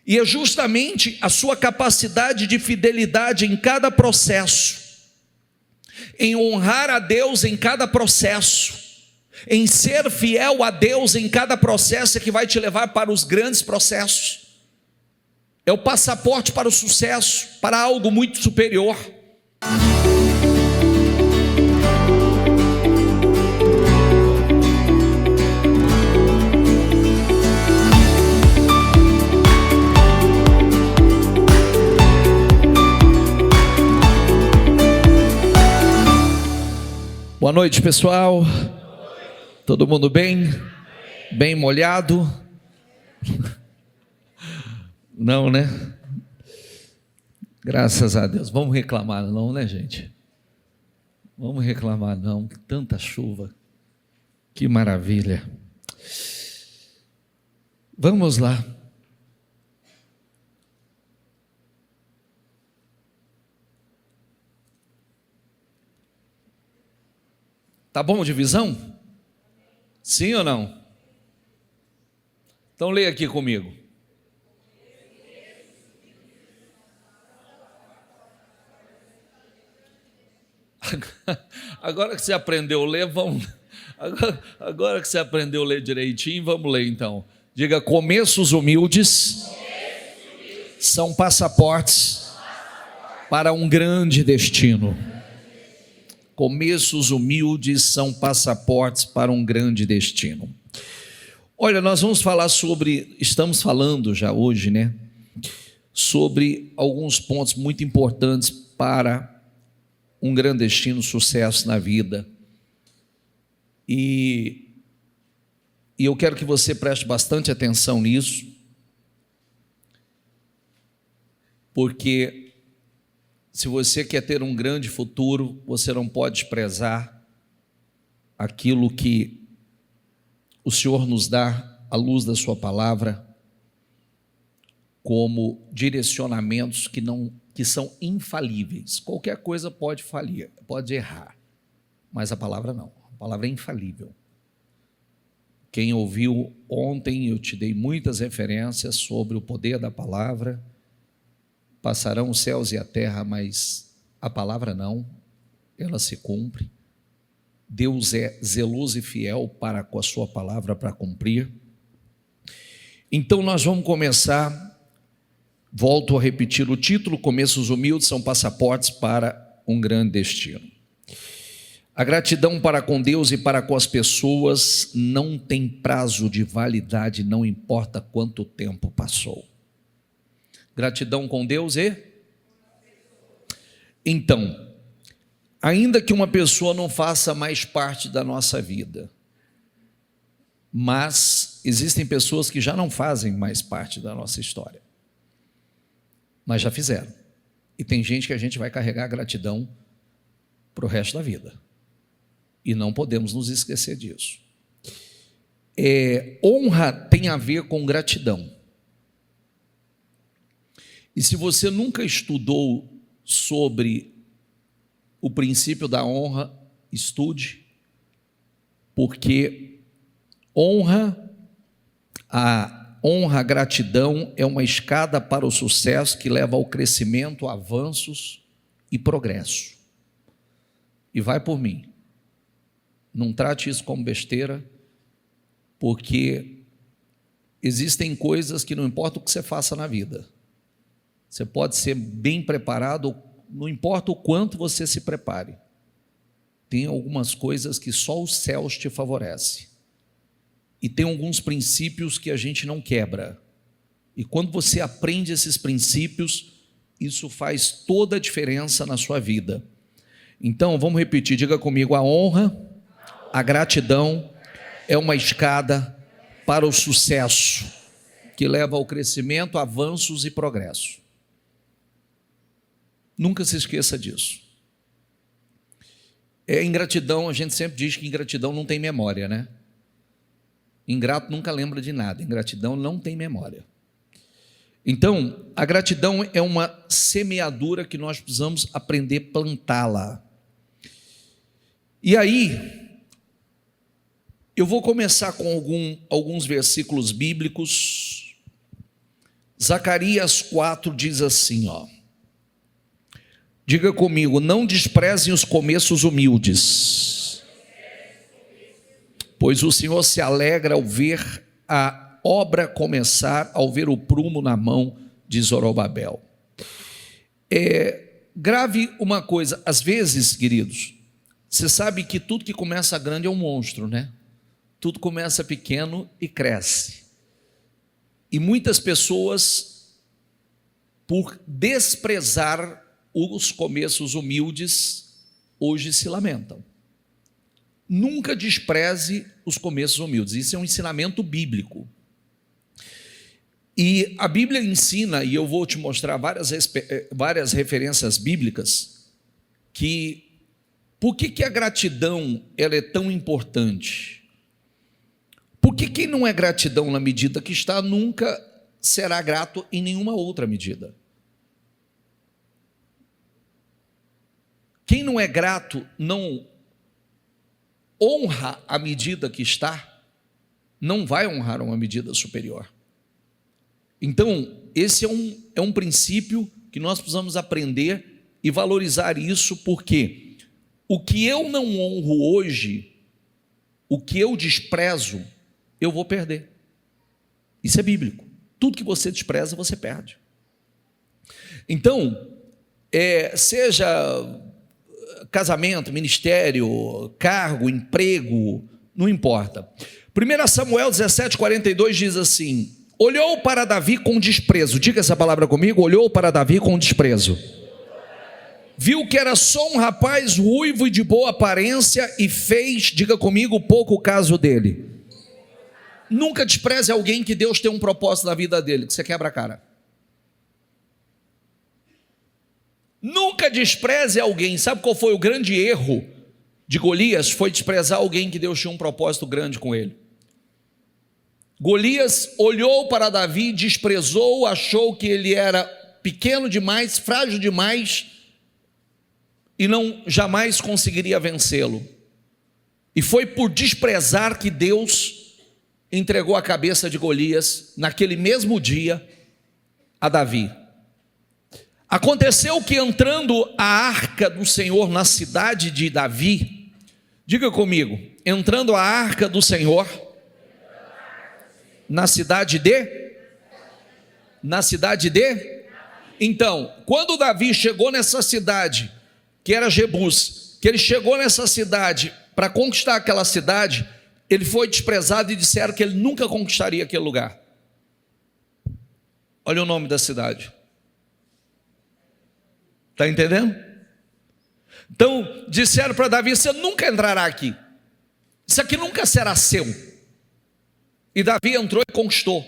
E é justamente a sua capacidade de fidelidade em cada processo, em honrar a Deus em cada processo, em ser fiel a Deus em cada processo, é que vai te levar para os grandes processos. É o passaporte para o sucesso, para algo muito superior. Boa noite, pessoal. Todo mundo bem? Bem molhado? Não, né? Graças a Deus. Vamos reclamar não, né, gente? Vamos reclamar não. Tanta chuva. Que maravilha. Vamos lá. Tá bom de visão? Sim ou não? Então leia aqui comigo. Agora que você aprendeu a ler, vamos. Agora que você aprendeu a ler direitinho, vamos ler então. Diga: começos humildes são passaportes para um grande destino. Começos humildes são passaportes para um grande destino. Olha, nós vamos falar estamos falando já hoje, né? Sobre alguns pontos muito importantes para um grande destino, sucesso na vida. E eu quero que você preste bastante atenção nisso, porque se você quer ter um grande futuro, você não pode desprezar aquilo que o Senhor nos dá à luz da sua palavra como direcionamentos que são infalíveis. Qualquer coisa pode falir, pode errar, mas a palavra não. A palavra é infalível. Quem ouviu ontem, eu te dei muitas referências sobre o poder da palavra. Passarão os céus e a terra, mas a palavra não, ela se cumpre. Deus é zeloso e fiel para com a sua palavra para cumprir. Então nós vamos começar, volto a repetir o título: começos humildes são passaportes para um grande destino. A gratidão para com Deus e para com as pessoas não tem prazo de validade, não importa quanto tempo passou. Gratidão com Deus Então, ainda que uma pessoa não faça mais parte da nossa vida, mas existem pessoas que já não fazem mais parte da nossa história, mas já fizeram. E tem gente que a gente vai carregar a gratidão para o resto da vida. E não podemos nos esquecer disso. Honra tem a ver com gratidão. E se você nunca estudou sobre o princípio da honra, estude, porque a gratidão é uma escada para o sucesso que leva ao crescimento, avanços e progresso. E vai por mim. Não trate isso como besteira, porque existem coisas que não importa o que você faça na vida. Você pode ser bem preparado, não importa o quanto você se prepare. Tem algumas coisas que só os céus te favorecem. E tem alguns princípios que a gente não quebra. E quando você aprende esses princípios, isso faz toda a diferença na sua vida. Então, vamos repetir, diga comigo: a honra, a gratidão é uma escada para o sucesso, que leva ao crescimento, avanços e progresso. Nunca se esqueça disso. Ingratidão, a gente sempre diz que ingratidão não tem memória, né? Ingrato nunca lembra de nada, ingratidão não tem memória. Então, a gratidão é uma semeadura que nós precisamos aprender a plantá-la. E aí, eu vou começar com alguns versículos bíblicos. Zacarias 4 diz assim, ó. Diga comigo: não desprezem os começos humildes, pois o Senhor se alegra ao ver a obra começar, ao ver o prumo na mão de Zorobabel. Grave uma coisa, às vezes, queridos, você sabe que tudo que começa grande é um monstro, né? Tudo começa pequeno e cresce. E muitas pessoas, por desprezar os começos humildes, hoje se lamentam. Nunca despreze os começos humildes, isso é um ensinamento bíblico. E a Bíblia ensina, e eu vou te mostrar várias referências bíblicas, que por que a gratidão ela é tão importante? Porque quem não é gratidão na medida que está, nunca será grato em nenhuma outra medida. Quem não é grato não honra a medida que está, não vai honrar uma medida superior. Então, esse é um princípio que nós precisamos aprender e valorizar isso, porque o que eu não honro hoje, o que eu desprezo, eu vou perder. Isso é bíblico. Tudo que você despreza, você perde. Então, seja casamento, ministério, cargo, emprego, não importa. 1 Samuel 17:42 diz assim: olhou para Davi com desprezo. Diga essa palavra comigo: olhou para Davi com desprezo. Viu que era só um rapaz ruivo e de boa aparência e fez, diga comigo, pouco caso dele. Nunca despreze alguém que Deus tem um propósito na vida dele, que você quebra a cara. Nunca despreze alguém. Sabe qual foi o grande erro de Golias? Foi desprezar alguém que Deus tinha um propósito grande com ele. Golias olhou para Davi, desprezou, achou que ele era pequeno demais, frágil demais, e não jamais conseguiria vencê-lo. E foi por desprezar que Deus entregou a cabeça de Golias, naquele mesmo dia, a Davi. Aconteceu que, entrando a arca do Senhor na cidade de Davi, diga comigo, entrando a arca do Senhor na cidade de? Então, quando Davi chegou nessa cidade, que era Jebus, que ele chegou nessa cidade para conquistar aquela cidade, ele foi desprezado e disseram que ele nunca conquistaria aquele lugar. Olha o nome da cidade. Está entendendo? Então, disseram para Davi: você nunca entrará aqui. Isso aqui nunca será seu. E Davi entrou e conquistou.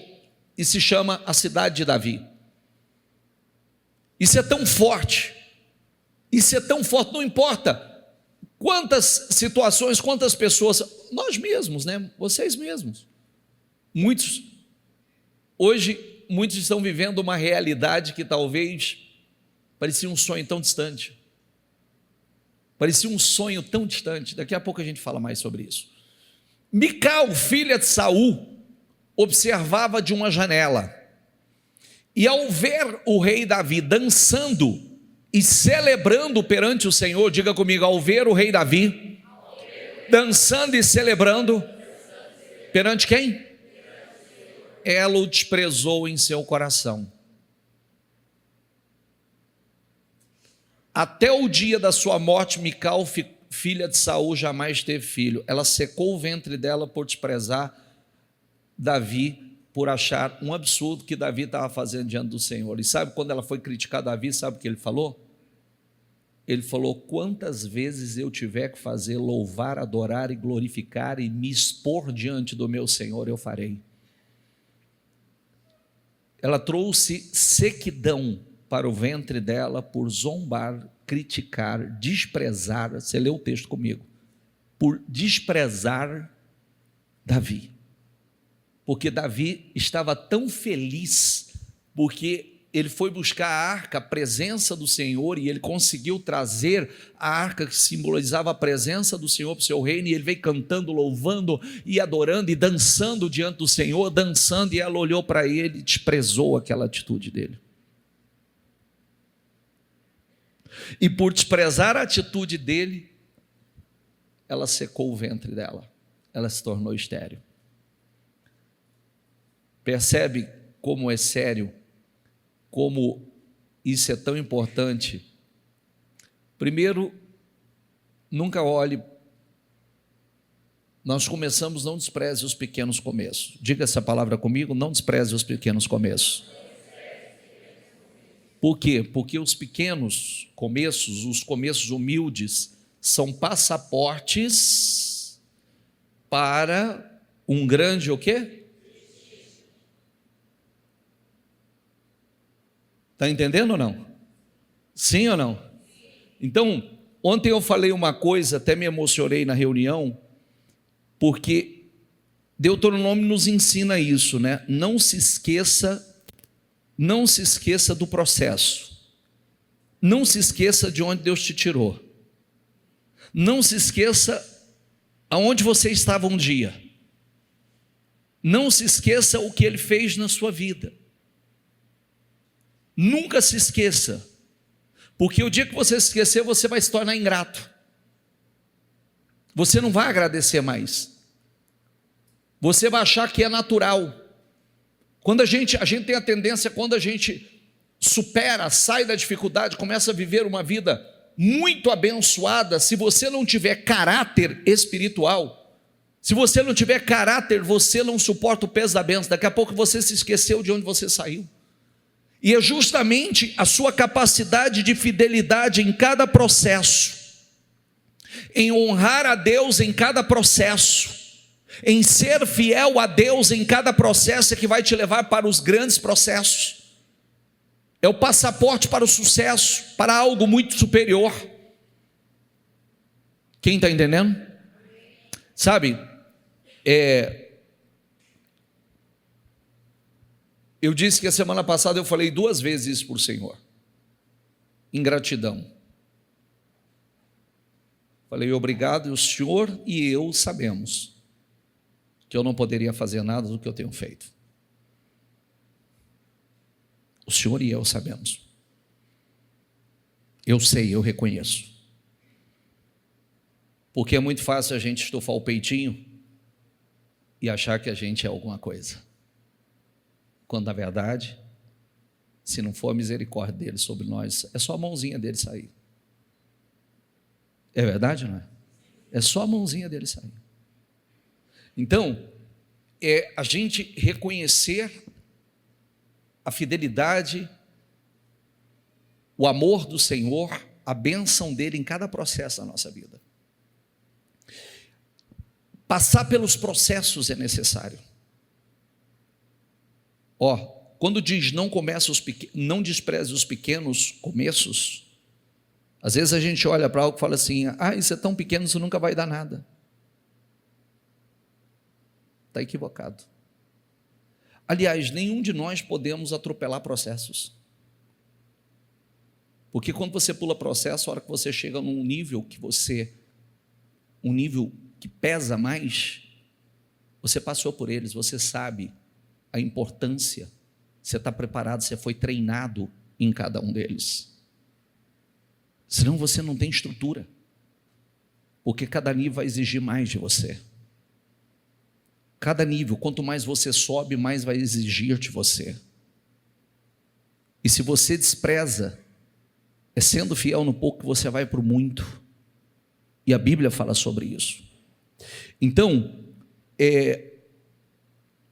E se chama a cidade de Davi. Isso é tão forte. Isso é tão forte, não importa quantas situações, quantas pessoas, nós mesmos, né? Vocês mesmos. Hoje, muitos estão vivendo uma realidade que talvez parecia um sonho tão distante. Parecia um sonho tão distante. Daqui a pouco a gente fala mais sobre isso. Mical, filha de Saul, observava de uma janela. E ao ver o rei Davi dançando e celebrando perante o Senhor, diga comigo, ao ver o rei Davi dançando e celebrando perante quem? Ela o desprezou em seu coração. Até o dia da sua morte, Mical, filha de Saul, jamais teve filho. Ela secou o ventre dela por desprezar Davi, por achar um absurdo que Davi estava fazendo diante do Senhor. E sabe quando ela foi criticar Davi, sabe o que ele falou? Ele falou: quantas vezes eu tiver que fazer louvar, adorar e glorificar e me expor diante do meu Senhor, eu farei. Ela trouxe sequidão para o ventre dela por zombar, criticar, desprezar, você leu o texto comigo, por desprezar Davi. Porque Davi estava tão feliz, porque ele foi buscar a arca, a presença do Senhor, e ele conseguiu trazer a arca que simbolizava a presença do Senhor para o seu reino, e ele veio cantando, louvando e adorando e dançando diante do Senhor, dançando, e ela olhou para ele e desprezou aquela atitude dele. E por desprezar a atitude dele, ela secou o ventre dela, ela se tornou estéril. Percebe como é sério, como isso é tão importante? Primeiro, nunca olhe, nós começamos, não despreze os pequenos começos. Diga essa palavra comigo, não despreze os pequenos começos. Por quê? Porque os pequenos começos, os começos humildes, são passaportes para um grande o quê? Está entendendo ou não? Sim ou não? Então, ontem eu falei uma coisa, até me emocionei na reunião, porque Deuteronômio nos ensina isso, né? Não se esqueça do processo. Não se esqueça de onde Deus te tirou. Não se esqueça aonde você estava um dia. Não se esqueça o que Ele fez na sua vida. Nunca se esqueça, porque o dia que você se esquecer, você vai se tornar ingrato. Você não vai agradecer mais. Você vai achar que é natural. Quando a gente tem a tendência, quando a gente supera, sai da dificuldade, começa a viver uma vida muito abençoada, se você não tiver caráter espiritual, se você não tiver caráter, você não suporta o peso da bênção. Daqui a pouco você se esqueceu de onde você saiu. E é justamente a sua capacidade de fidelidade em cada processo, em honrar a Deus em cada processo, em ser fiel a Deus em cada processo, é que vai te levar para os grandes processos. É o passaporte para o sucesso, para algo muito superior. Quem está entendendo? Sabe, eu disse que a semana passada eu falei 2 vezes isso para o Senhor, ingratidão. Falei, obrigado, e o Senhor e eu sabemos que eu não poderia fazer nada do que eu tenho feito. O Senhor e eu sabemos. Eu sei, eu reconheço. Porque é muito fácil a gente estufar o peitinho e achar que a gente é alguma coisa. Quando na verdade, se não for a misericórdia dele sobre nós, é só a mãozinha dele sair. É verdade, não é? É só a mãozinha dele sair. Então, é a gente reconhecer a fidelidade, o amor do Senhor, a bênção dele em cada processo da nossa vida. Passar pelos processos é necessário. Quando diz não despreze os pequenos começos, às vezes a gente olha para algo e fala assim, isso é tão pequeno, isso nunca vai dar nada. Está equivocado. Aliás, nenhum de nós podemos atropelar processos. Porque quando você pula processo, a hora que você chega num nível um nível que pesa mais, você passou por eles, você sabe a importância, você está preparado, você foi treinado em cada um deles. Senão você não tem estrutura, porque cada nível vai exigir mais de você. Cada nível, quanto mais você sobe, mais vai exigir de você. E se você despreza, é sendo fiel no pouco que você vai para o muito. E a Bíblia fala sobre isso. Então,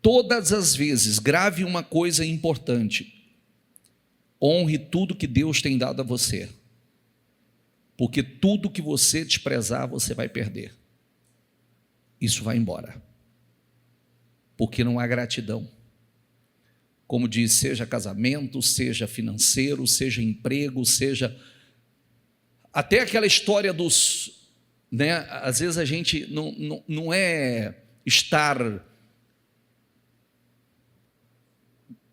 todas as vezes, grave uma coisa importante: honre tudo que Deus tem dado a você, porque tudo que você desprezar, você vai perder. Isso vai embora, porque não há gratidão. Como diz, seja casamento, seja financeiro, seja emprego, seja até aquela história dos, às vezes a gente não é estar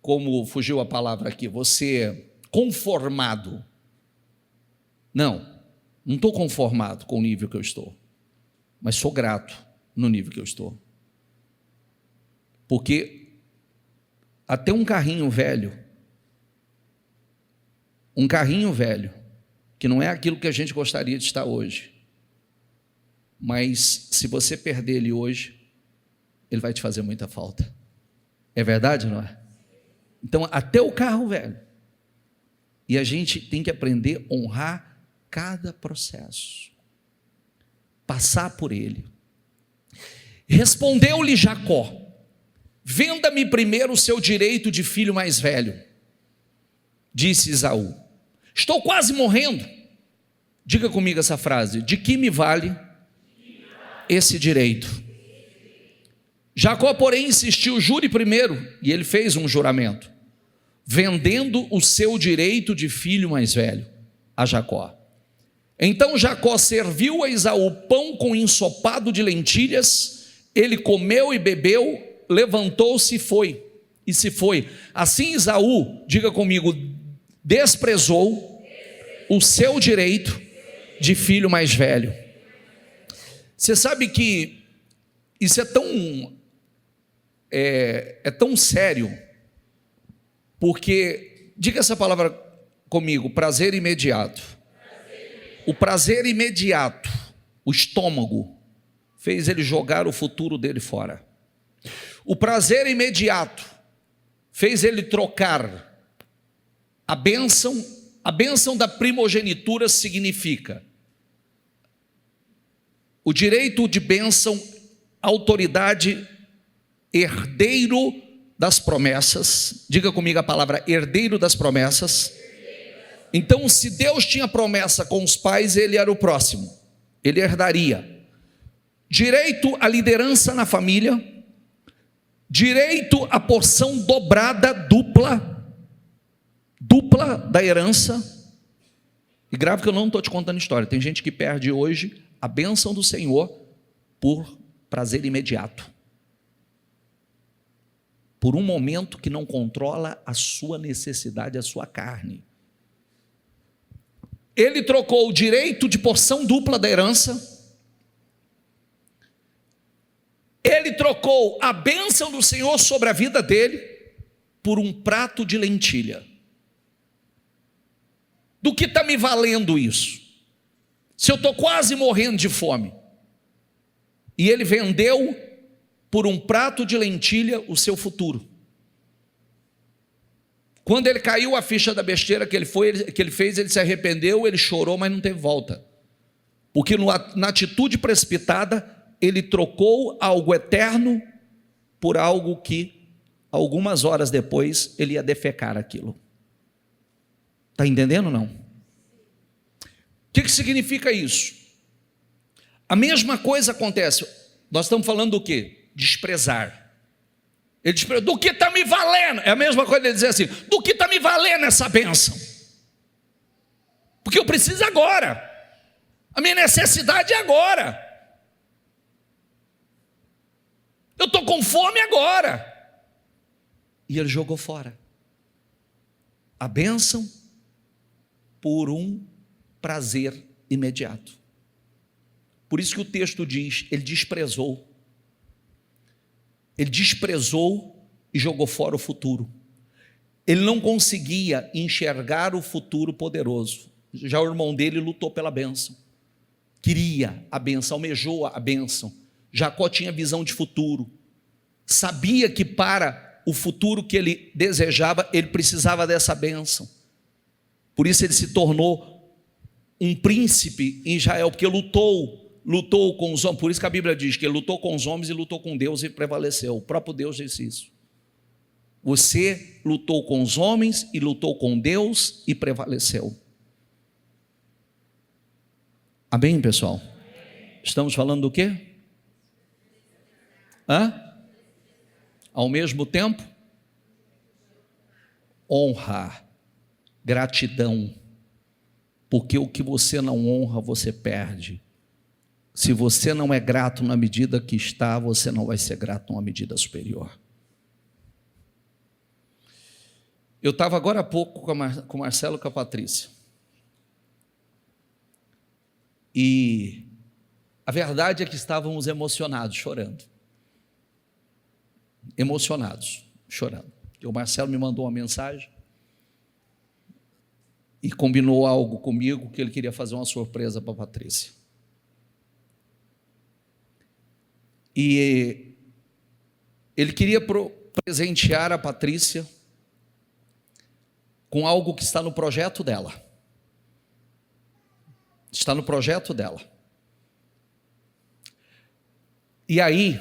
como fugiu a palavra aqui, você conformado. Não estou conformado com o nível que eu estou, mas sou grato no nível que eu estou. Porque até um carrinho velho, que não é aquilo que a gente gostaria de estar hoje, mas se você perder ele hoje, ele vai te fazer muita falta. É verdade, não é? Então, até o carro velho. E a gente tem que aprender a honrar cada processo, passar por ele. Respondeu-lhe Jacó: venda-me primeiro o seu direito de filho mais velho. Disse Esaú: estou quase morrendo. Diga comigo essa frase: de que me vale esse direito? Jacó, porém, insistiu: jure primeiro. E ele fez um juramento, vendendo o seu direito de filho mais velho a Jacó. Então Jacó serviu a Esaú pão com ensopado de lentilhas. Ele comeu e bebeu, levantou-se e se foi. Assim Esaú, diga comigo, desprezou o seu direito de filho mais velho. Você sabe que isso é tão sério, porque, diga essa palavra comigo, prazer imediato. O prazer imediato, o estômago, fez ele jogar o futuro dele fora. O prazer imediato fez ele trocar a bênção da primogenitura. Significa o direito de bênção, autoridade, herdeiro das promessas. Diga comigo a palavra herdeiro das promessas. Então, se Deus tinha promessa com os pais, ele era o próximo, ele herdaria. Direito à liderança na família, direito à porção dobrada, dupla da herança. E grave que eu não estou te contando história, tem gente que perde hoje a bênção do Senhor por prazer imediato, por um momento que não controla a sua necessidade, a sua carne. Ele trocou o direito de porção dupla da herança, ele trocou a bênção do Senhor sobre a vida dele por um prato de lentilha. Do que está me valendo isso? Se eu estou quase morrendo de fome, e ele vendeu por um prato de lentilha o seu futuro. Quando ele caiu a ficha da besteira que ele fez, ele se arrependeu, ele chorou, mas não teve volta. Porque na atitude precipitada, ele trocou algo eterno por algo que, algumas horas depois, ele ia defecar aquilo. Está entendendo ou não? O que significa isso? A mesma coisa acontece. Nós estamos falando do quê? Desprezar. Ele diz: do que está me valendo? É a mesma coisa ele dizer assim: do que está me valendo essa bênção? Porque eu preciso agora, a minha necessidade é agora, eu estou com fome agora. E ele jogou fora a bênção por um prazer imediato. Por isso que o texto diz: ele desprezou e jogou fora o futuro. Ele não conseguia enxergar o futuro poderoso. Já o irmão dele lutou pela bênção, queria a bênção, almejou a bênção. Jacó tinha visão de futuro, sabia que para o futuro que ele desejava, ele precisava dessa bênção. Por isso ele se tornou um príncipe em Israel, porque lutou com os homens. Por isso que a Bíblia diz que ele lutou com os homens e lutou com Deus e prevaleceu. O próprio Deus disse isso. Você lutou com os homens e lutou com Deus e prevaleceu. Amém, pessoal? Estamos falando do quê? Ao mesmo tempo, honra, gratidão, porque o que você não honra, você perde. Se você não é grato na medida que está, você não vai ser grato numa medida superior. Eu estava agora há pouco com o Marcelo e com a Patrícia. E a verdade é que estávamos emocionados, chorando. Emocionados, chorando. E o Marcelo me mandou uma mensagem e combinou algo comigo, que ele queria fazer uma surpresa para a Patrícia. E ele queria presentear a Patrícia com algo que está no projeto dela. Está no projeto dela. E aí,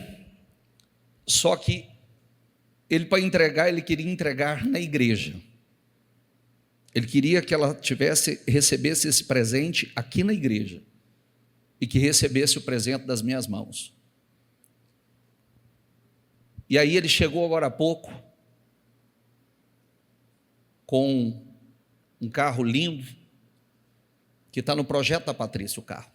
só que ele, para entregar, ele queria entregar na igreja. Ele queria que ela recebesse esse presente aqui na igreja e que recebesse o presente das minhas mãos. E aí ele chegou agora há pouco com um carro lindo, que está no projeto da Patrícia, o carro.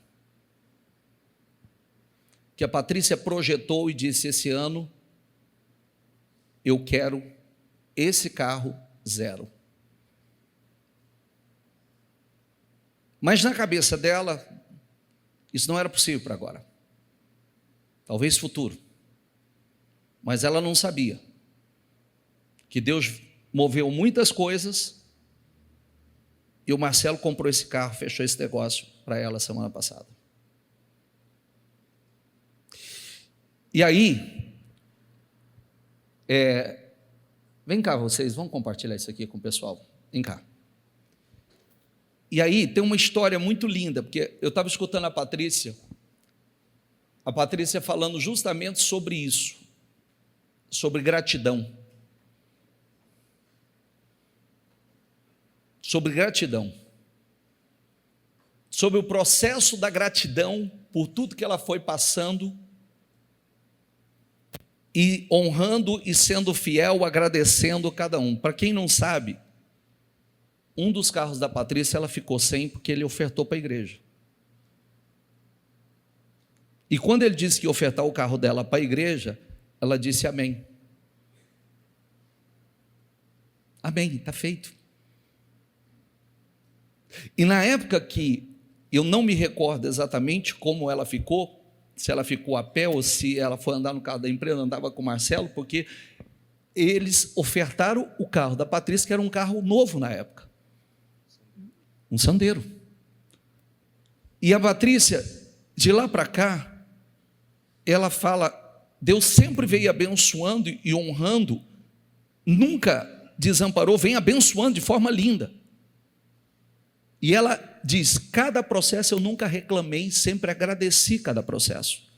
Que a Patrícia projetou e disse: esse ano eu quero esse carro zero. Mas na cabeça dela, isso não era possível para agora. Talvez futuro. Mas ela não sabia que Deus moveu muitas coisas e o Marcelo comprou esse carro, fechou esse negócio para ela semana passada. E aí, vem cá vocês, vamos compartilhar isso aqui com o pessoal. Vem cá. E aí tem uma história muito linda, porque eu estava escutando a Patrícia falando justamente sobre isso, sobre gratidão. Sobre gratidão. Sobre o processo da gratidão por tudo que ela foi passando e honrando e sendo fiel, agradecendo cada um. Para quem não sabe, um dos carros da Patrícia ela ficou sem porque ele ofertou para a igreja. E quando ele disse que ia ofertar o carro dela para a igreja, ela disse amém. Amém, está feito. E na época que eu não me recordo exatamente como ela ficou, se ela ficou a pé ou se ela foi andar no carro da empresa, andava com o Marcelo, porque eles ofertaram o carro da Patrícia, que era um carro novo na época. Um Sandero. E a Patrícia, de lá para cá, ela fala, Deus sempre veio abençoando e honrando, nunca desamparou, vem abençoando de forma linda. E ela diz, cada processo eu nunca reclamei, sempre agradeci cada processo.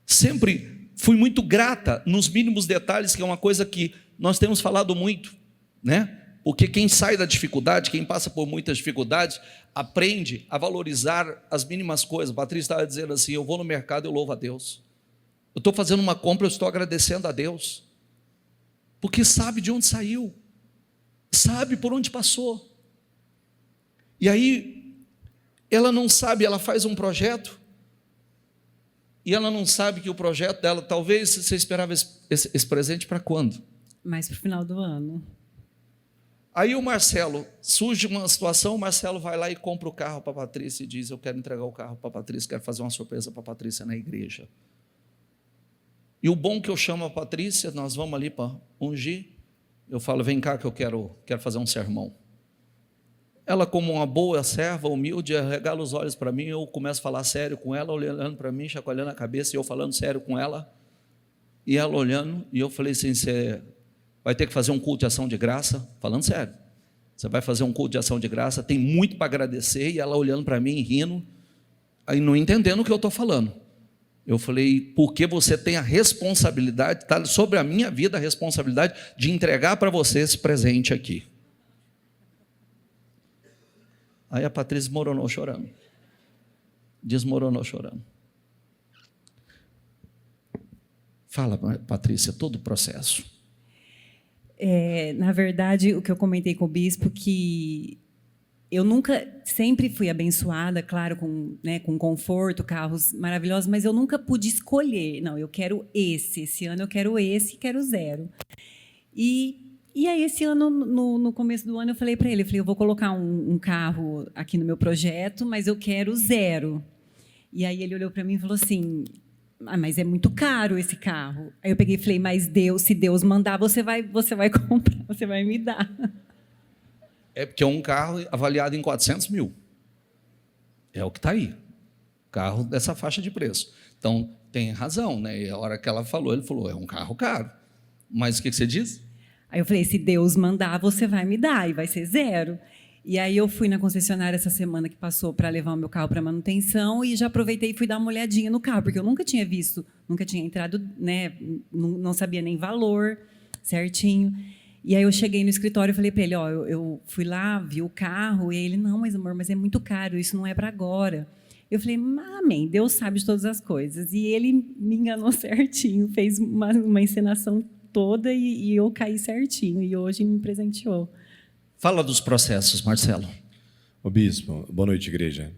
Sempre fui muito grata nos mínimos detalhes, que é uma coisa que nós temos falado muito, né? Porque quem sai da dificuldade, quem passa por muitas dificuldades, aprende a valorizar as mínimas coisas. A Patrícia estava dizendo assim, eu vou no mercado, eu louvo a Deus. Eu estou fazendo uma compra, eu estou agradecendo a Deus. Porque sabe de onde saiu. Sabe por onde passou. E aí, ela não sabe, ela faz um projeto, e ela não sabe que o projeto dela, talvez você esperava esse presente para quando? Mais para o final do ano. Aí o Marcelo, surge uma situação, o Marcelo vai lá e compra o carro para a Patrícia e diz, eu quero entregar o carro para a Patrícia, quero fazer uma surpresa para a Patrícia na igreja. E o bom que eu chamo a Patrícia, nós vamos ali para ungir, eu falo, vem cá que eu quero fazer um sermão. Ela, como uma boa serva, humilde, regala os olhos para mim, eu começo a falar sério com ela, olhando para mim, chacoalhando a cabeça, e eu falando sério com ela, e ela olhando, e eu falei assim, você vai ter que fazer um culto de ação de graça, falando sério, você vai fazer um culto de ação de graça, tem muito para agradecer, e ela olhando para mim, rindo, aí não entendendo o que eu estou falando. Eu falei, porque você tem a responsabilidade, está sobre a minha vida a responsabilidade de entregar para você esse presente aqui. Aí a Patrícia desmoronou chorando. Desmoronou chorando. Fala, Patrícia, todo o processo. Na verdade, o que eu comentei com o bispo, que eu sempre fui abençoada, claro, com conforto, carros maravilhosos, mas eu nunca pude escolher. Não, eu quero esse ano eu quero esse e quero zero. E E aí, esse ano, no começo do ano, eu falei para ele, eu vou colocar um carro aqui no meu projeto, mas eu quero 0. E aí ele olhou para mim e falou assim, mas é muito caro esse carro. Aí eu peguei e falei, mas Deus, se Deus mandar, você vai comprar, você vai me dar. É porque é um carro avaliado em 400 mil. É o que está aí. Carro dessa faixa de preço. Então, tem razão, né? E a hora que ela falou, ele falou, é um carro caro. Mas o que você diz? Aí eu falei, se Deus mandar, você vai me dar, e vai ser 0. E aí eu fui na concessionária essa semana que passou para levar o meu carro para manutenção e já aproveitei e fui dar uma olhadinha no carro, porque eu nunca tinha visto, nunca tinha entrado, né, não sabia nem valor certinho. E aí eu cheguei no escritório e falei para ele, eu fui lá, vi o carro, e ele, não, mas amor, mas é muito caro, isso não é para agora. Eu falei, amém, Deus sabe de todas as coisas. E ele me enganou certinho, fez uma encenação toda e eu caí certinho, e hoje me presenteou. Fala dos processos, Marcelo. Ô bispo, boa noite, igreja.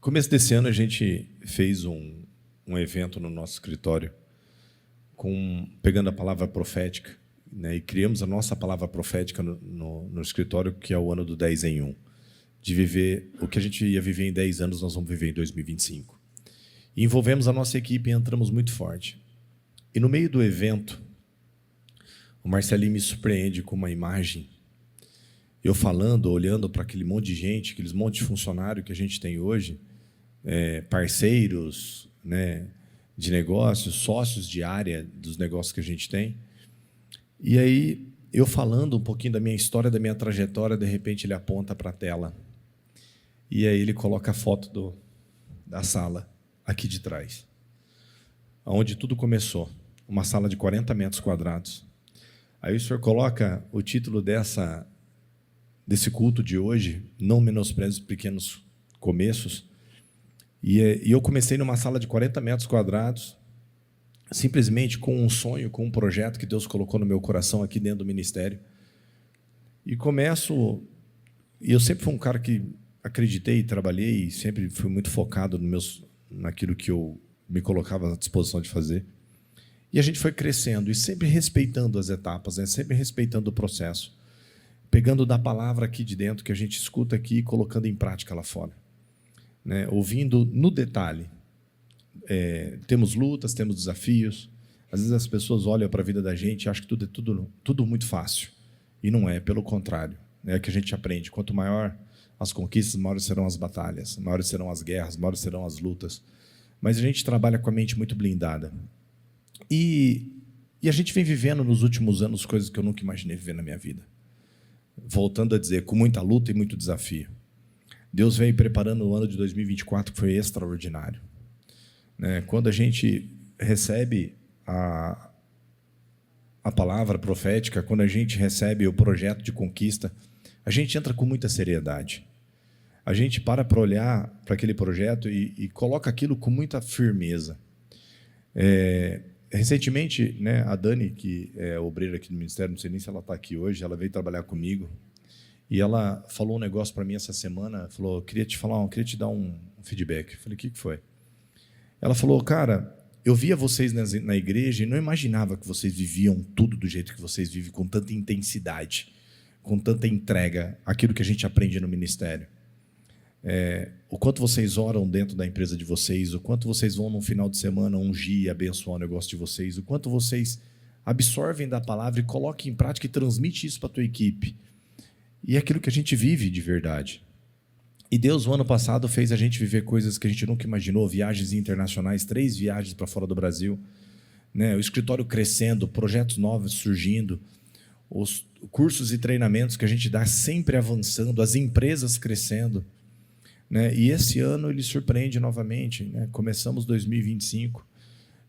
Começo desse ano a gente fez um evento no nosso escritório, pegando a palavra profética, né, e criamos a nossa palavra profética no escritório, que é o ano do 10 em 1. De viver o que a gente ia viver em 10 anos, nós vamos viver em 2025. E envolvemos a nossa equipe e entramos muito forte. E no meio do evento, o Marcelinho me surpreende com uma imagem. Eu falando, olhando para aquele monte de gente, aqueles monte de funcionário que a gente tem hoje, parceiros, né, de negócios, sócios de área dos negócios que a gente tem. E aí, eu falando um pouquinho da minha história, da minha trajetória, de repente ele aponta para a tela. E aí ele coloca a foto da sala aqui de trás, onde tudo começou. Uma sala de 40 metros quadrados. Aí o senhor coloca o título desse culto de hoje, não menospreze os pequenos começos. E eu comecei numa sala de 40 metros quadrados, simplesmente com um sonho, com um projeto que Deus colocou no meu coração aqui dentro do ministério. E eu sempre fui um cara que acreditei, trabalhei, e sempre fui muito focado naquilo que eu me colocava à disposição de fazer. E a gente foi crescendo e sempre respeitando as etapas, né? Sempre respeitando o processo, pegando da palavra aqui de dentro que a gente escuta aqui e colocando em prática lá fora, né? Ouvindo no detalhe. Temos lutas, temos desafios. Às vezes as pessoas olham para a vida da gente e acham que tudo muito fácil. E não é, pelo contrário. É que a gente aprende. Quanto maior as conquistas, maiores serão as batalhas, maiores serão as guerras, maiores serão as lutas. Mas a gente trabalha com a mente muito blindada. E a gente vem vivendo nos últimos anos coisas que eu nunca imaginei viver na minha vida. Voltando a dizer, com muita luta e muito desafio. Deus veio preparando o ano de 2024, que foi extraordinário. Quando a gente recebe a palavra profética, quando a gente recebe o projeto de conquista, a gente entra com muita seriedade. A gente para olhar para aquele projeto e coloca aquilo com muita firmeza. Recentemente, né, a Dani, que é obreira aqui do ministério, não sei nem se ela está aqui hoje, ela veio trabalhar comigo, e ela falou um negócio para mim essa semana, falou, queria te dar um feedback. Eu falei, o que foi? Ela falou, cara, eu via vocês na igreja e não imaginava que vocês viviam tudo do jeito que vocês vivem, com tanta intensidade, com tanta entrega, aquilo que a gente aprende no ministério. O quanto vocês oram dentro da empresa de vocês, o quanto vocês vão no final de semana ungir e abençoar o negócio de vocês, o quanto vocês absorvem da palavra e colocam em prática e transmitem isso para a tua equipe. E é aquilo que a gente vive de verdade. E Deus, no ano passado, fez a gente viver coisas que a gente nunca imaginou, viagens internacionais, 3 viagens para fora do Brasil, né? O escritório crescendo, projetos novos surgindo, os cursos e treinamentos que a gente dá sempre avançando, as empresas crescendo, né? E esse ano ele surpreende novamente, né? Começamos 2025,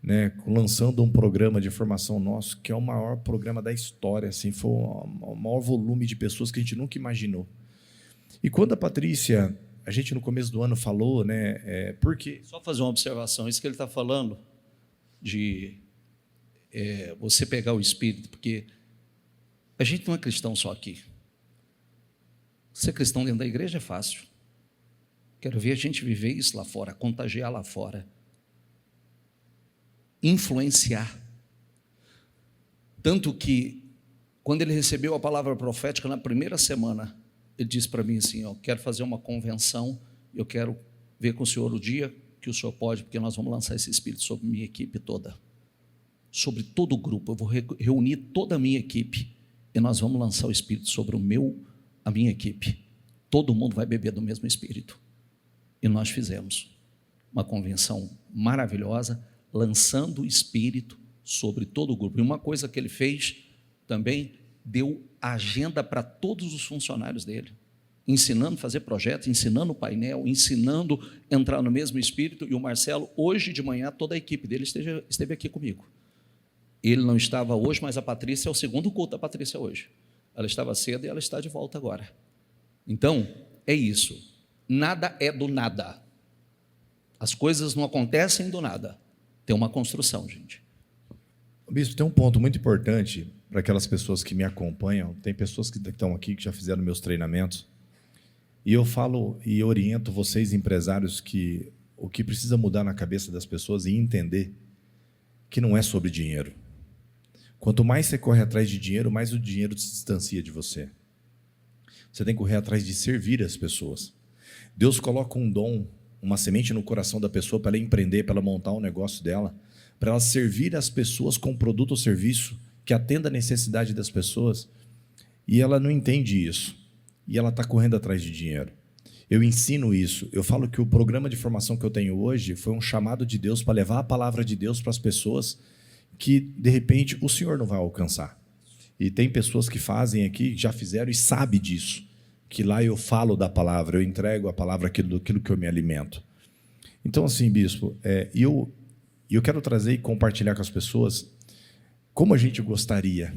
né, lançando um programa de formação nosso, que é o maior programa da história, assim, foi o maior volume de pessoas que a gente nunca imaginou. E quando a Patrícia, a gente no começo do ano falou, né, porque... Só fazer uma observação, isso que ele está falando, de você pegar o Espírito, porque a gente não é cristão só aqui. Ser cristão dentro da igreja é fácil. Quero ver a gente viver isso lá fora, contagiar lá fora. Influenciar. Tanto que, quando ele recebeu a palavra profética, na primeira semana, ele disse para mim assim, ó, quero fazer uma convenção, eu quero ver com o senhor o dia que o senhor pode, porque nós vamos lançar esse Espírito sobre minha equipe toda, sobre todo o grupo, eu vou reunir toda a minha equipe, e nós vamos lançar o Espírito sobre a minha equipe, todo mundo vai beber do mesmo Espírito, e nós fizemos uma convenção maravilhosa, lançando o Espírito sobre todo o grupo, e uma coisa que ele fez também, deu agenda para todos os funcionários dele, ensinando a fazer projetos, ensinando o painel, ensinando a entrar no mesmo Espírito, e o Marcelo, hoje de manhã, toda a equipe dele esteve aqui comigo. Ele não estava hoje, mas a Patrícia é o segundo culto da Patrícia hoje. Ela estava cedo e ela está de volta agora. Então, é isso. Nada é do nada. As coisas não acontecem do nada. Tem uma construção, gente. Bispo, tem um ponto muito importante para aquelas pessoas que me acompanham. Tem pessoas que estão aqui que já fizeram meus treinamentos. E eu falo e oriento vocês, empresários, que o que precisa mudar na cabeça das pessoas e entender que não é sobre dinheiro. Quanto mais você corre atrás de dinheiro, mais o dinheiro se distancia de você. Você tem que correr atrás de servir as pessoas. Deus coloca um dom, uma semente no coração da pessoa para ela empreender, para ela montar um negócio dela, para ela servir as pessoas com produto ou serviço que atenda a necessidade das pessoas, e ela não entende isso, e ela está correndo atrás de dinheiro. Eu ensino isso, eu falo que o programa de formação que eu tenho hoje foi um chamado de Deus para levar a palavra de Deus para as pessoas que, de repente, o Senhor não vai alcançar. E tem pessoas que fazem aqui, já fizeram e sabem disso, que lá eu falo da palavra, eu entrego a palavra daquilo que eu me alimento. Então, assim, bispo, eu quero trazer e compartilhar com as pessoas como a gente gostaria,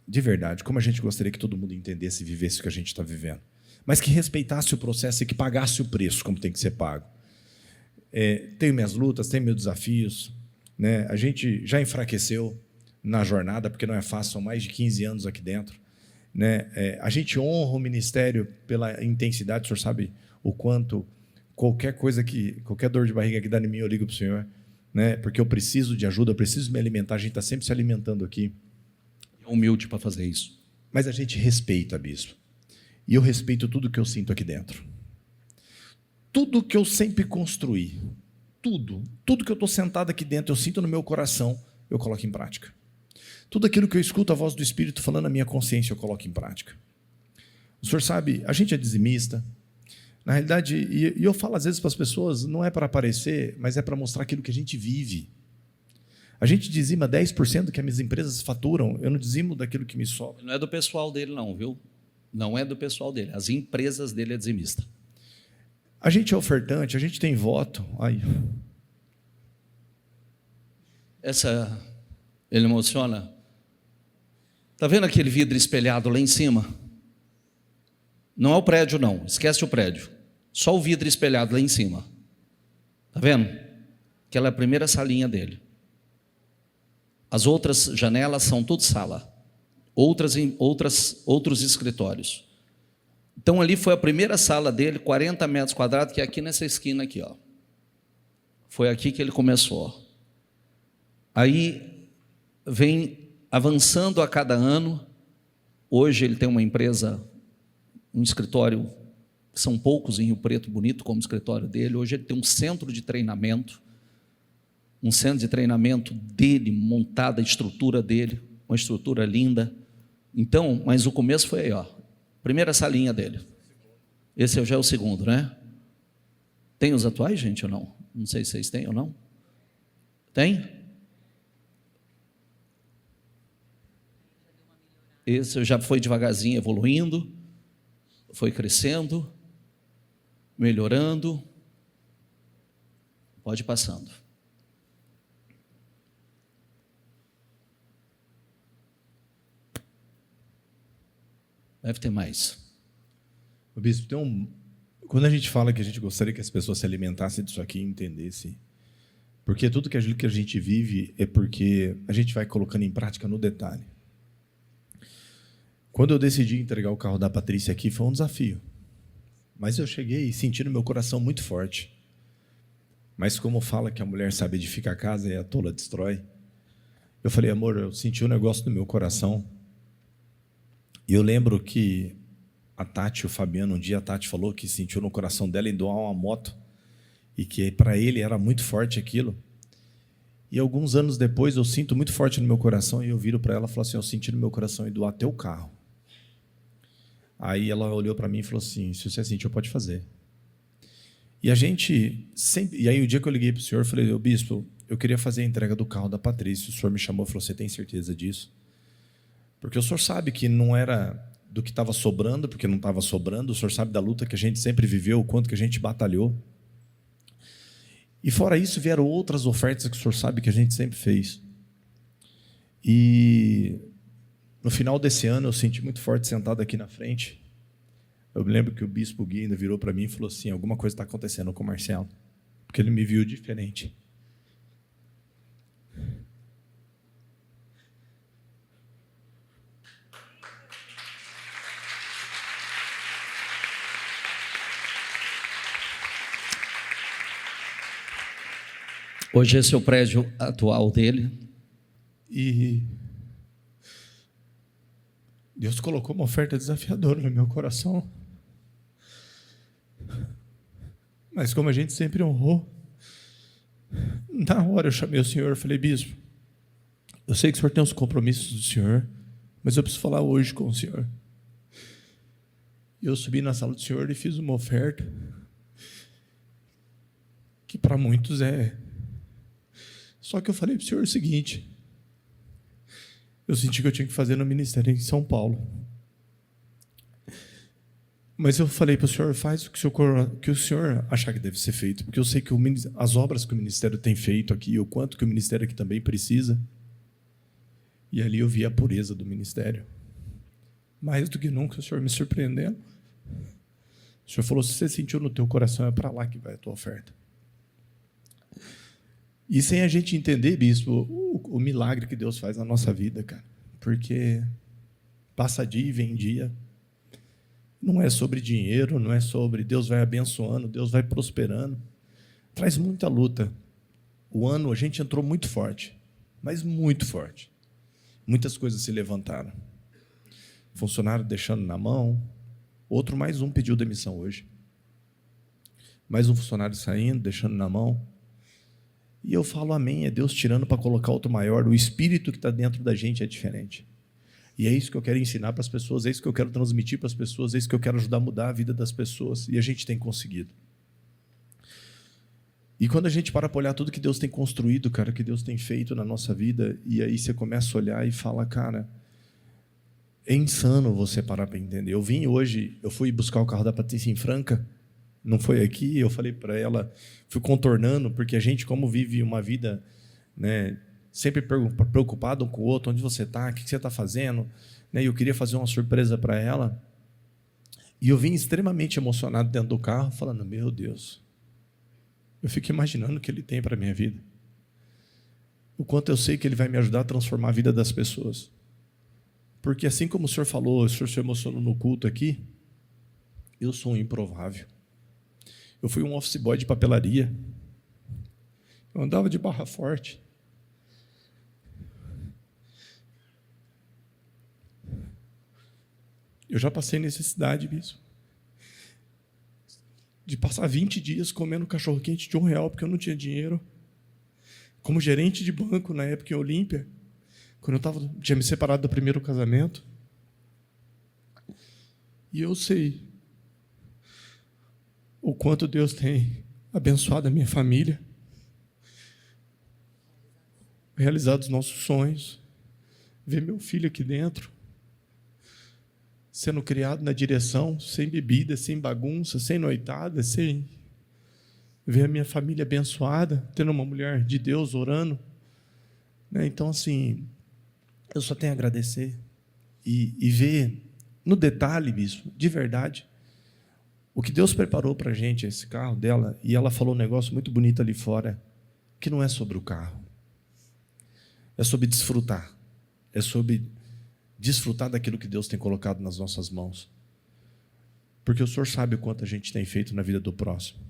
de verdade, como a gente gostaria que todo mundo entendesse e vivesse o que a gente está vivendo, mas que respeitasse o processo e que pagasse o preço como tem que ser pago. Tenho minhas lutas, tenho meus desafios, né? A gente já enfraqueceu na jornada, porque não é fácil, são mais de 15 anos aqui dentro, né? A gente honra o ministério pela intensidade, o senhor sabe o quanto qualquer dor de barriga que dá em mim, eu ligo para o senhor, né? Porque eu preciso de ajuda, eu preciso me alimentar, a gente está sempre se alimentando aqui. É humilde para fazer isso. Mas a gente respeita, bispo. E eu respeito tudo que eu sinto aqui dentro. Tudo que eu sempre construí, tudo que eu estou sentado aqui dentro, eu sinto no meu coração, eu coloco em prática. Tudo aquilo que eu escuto a voz do Espírito falando na minha consciência, eu coloco em prática. O senhor sabe, a gente é dizimista. Na realidade, e eu falo às vezes para as pessoas, não é para aparecer, mas é para mostrar aquilo que a gente vive. A gente dizima 10% do que as minhas empresas faturam, eu não dizimo daquilo que me sobra. Não é do pessoal dele não, viu? Não é do pessoal dele, as empresas dele é dizimista. A gente é ofertante, a gente tem voto. Ai. Ele emociona. Está vendo aquele vidro espelhado lá em cima? Não é o prédio não, esquece o prédio. Só o vidro espelhado lá em cima. Está vendo? Aquela é a primeira salinha dele. As outras janelas são tudo sala. Outros escritórios. Então ali foi a primeira sala dele, 40 metros quadrados, que é aqui nessa esquina aqui, ó. Foi aqui que ele começou. Aí vem avançando a cada ano. Hoje ele tem uma empresa, um escritório, são poucos em Rio Preto, bonito como o escritório dele. Hoje ele tem um centro de treinamento dele, montada a estrutura dele, uma estrutura linda. Então, mas o começo foi aí, ó, primeira salinha dele. Esse já é o segundo, né? Tem os atuais, gente, ou não? Não sei se vocês têm ou não. Tem? Esse já foi devagarzinho evoluindo, foi crescendo, melhorando. Pode ir passando. Deve ter mais. Bispo, quando a gente fala que a gente gostaria que as pessoas se alimentassem disso aqui e entendessem, porque tudo que a gente vive é porque a gente vai colocando em prática no detalhe. Quando eu decidi entregar o carro da Patrícia aqui, foi um desafio. Mas eu cheguei e senti no meu coração muito forte. Mas como fala que a mulher sabe edificar a casa e a tola destrói, Eu falei, amor, eu senti um negócio no meu coração. E eu lembro que a Tati, o Fabiano, um dia a Tati falou que sentiu no coração dela em doar uma moto e que para ele era muito forte aquilo. E alguns anos depois eu sinto muito forte no meu coração e eu viro para ela e falo assim, eu senti no meu coração em doar teu carro. Aí ela olhou para mim e falou assim, se você sentiu, pode fazer. E a gente sempre... E aí o dia que eu liguei para o senhor, eu falei, ô bispo, eu queria fazer a entrega do carro da Patrícia. O senhor me chamou e falou, você tem certeza disso? Porque o senhor sabe que não era do que estava sobrando, porque não estava sobrando. O senhor sabe da luta que a gente sempre viveu, o quanto que a gente batalhou. E fora isso, vieram outras ofertas que o senhor sabe que a gente sempre fez. E no final desse ano, eu senti muito forte sentado aqui na frente. Eu me lembro que o bispo Gui ainda virou para mim e falou assim, alguma coisa está acontecendo com o Marcelo. Porque ele me viu diferente. Hoje esse é o prédio atual dele. E Deus colocou uma oferta desafiadora no meu coração. Mas como a gente sempre honrou, na hora eu chamei o senhor e falei, bispo, eu sei que o senhor tem os compromissos do senhor, mas eu preciso falar hoje com o senhor. E eu subi na sala do senhor e fiz uma oferta que para muitos é... Só que eu falei para o senhor o seguinte, eu senti que eu tinha que fazer no ministério em São Paulo. Mas eu falei para o senhor, faz o que o senhor achar que deve ser feito, porque eu sei que as obras que o ministério tem feito aqui, o quanto que o ministério aqui também precisa. E ali eu vi a pureza do ministério. Mais do que nunca, o senhor me surpreendendo. O senhor falou, se você sentiu no teu coração, é para lá que vai a tua oferta. E sem a gente entender, bispo, o milagre que Deus faz na nossa vida, cara. Porque passa dia e vem dia. Não é sobre dinheiro, não é sobre Deus vai abençoando, Deus vai prosperando. Traz muita luta. O ano a gente entrou muito forte, mas muito forte. Muitas coisas se levantaram. Funcionário deixando na mão, mais um pediu demissão hoje. Mais um funcionário saindo, deixando na mão. E eu falo amém, é Deus tirando para colocar outro maior. O espírito que está dentro da gente é diferente. E é isso que eu quero ensinar para as pessoas, é isso que eu quero transmitir para as pessoas, é isso que eu quero ajudar a mudar a vida das pessoas. E a gente tem conseguido. E quando a gente para olhar tudo que Deus tem construído, cara, que Deus tem feito na nossa vida, e aí você começa a olhar e fala, cara, é insano você parar para entender. Eu vim hoje, eu fui buscar o carro da Patrícia em Franca, não foi aqui, eu falei para ela, fui contornando, porque a gente, como vive uma vida, né, sempre preocupado um com o outro, onde você está, o que você está fazendo, né, e eu queria fazer uma surpresa para ela, e eu vim extremamente emocionado dentro do carro, falando, meu Deus, eu fico imaginando o que Ele tem para a minha vida, o quanto eu sei que Ele vai me ajudar a transformar a vida das pessoas, porque assim como o senhor falou, o senhor se emocionou no culto aqui, eu sou um improvável. Eu fui um office boy de papelaria. Eu andava de Barra Forte. Eu já passei necessidade, bispo, de passar 20 dias comendo cachorro-quente de R$1 porque eu não tinha dinheiro. Como gerente de banco na época em Olímpia, quando eu tinha me separado do primeiro casamento. E eu sei o quanto Deus tem abençoado a minha família, realizado os nossos sonhos, ver meu filho aqui dentro, sendo criado na direção, sem bebida, sem bagunça, sem noitada, sem ver a minha família abençoada, tendo uma mulher de Deus orando, né? Então, assim, eu só tenho a agradecer e ver no detalhe, bispo, de verdade, o que Deus preparou para a gente, esse carro dela, e ela falou um negócio muito bonito ali fora, que não é sobre o carro, é sobre desfrutar, é sobre desfrutar daquilo que Deus tem colocado nas nossas mãos, porque o Senhor sabe o quanto a gente tem feito na vida do próximo,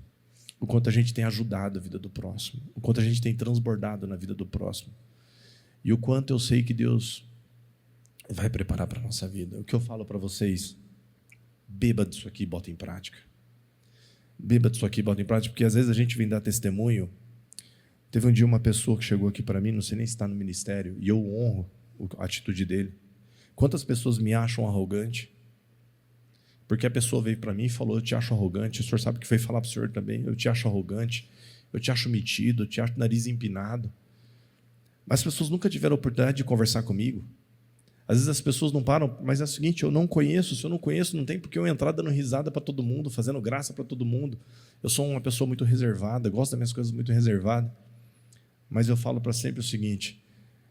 o quanto a gente tem ajudado a vida do próximo, o quanto a gente tem transbordado na vida do próximo, E o quanto eu sei que Deus vai preparar para a nossa vida. O que eu falo para vocês, beba disso aqui e bota em prática. Beba disso aqui e bota em prática, porque às vezes a gente vem dar testemunho. Teve um dia uma pessoa que chegou aqui para mim, não sei nem se está no ministério, e eu honro a atitude dele. Quantas pessoas me acham arrogante? Porque a pessoa veio para mim e falou, eu te acho arrogante, o senhor sabe que veio falar para o senhor também, eu te acho arrogante, eu te acho metido, eu te acho nariz empinado. Mas as pessoas nunca tiveram a oportunidade de conversar comigo. Às vezes as pessoas não param, mas é o seguinte, eu não conheço, se eu não conheço, não tem porque eu entrar dando risada para todo mundo, fazendo graça para todo mundo. Eu sou uma pessoa muito reservada, gosto das minhas coisas muito reservadas. Mas eu falo para sempre o seguinte,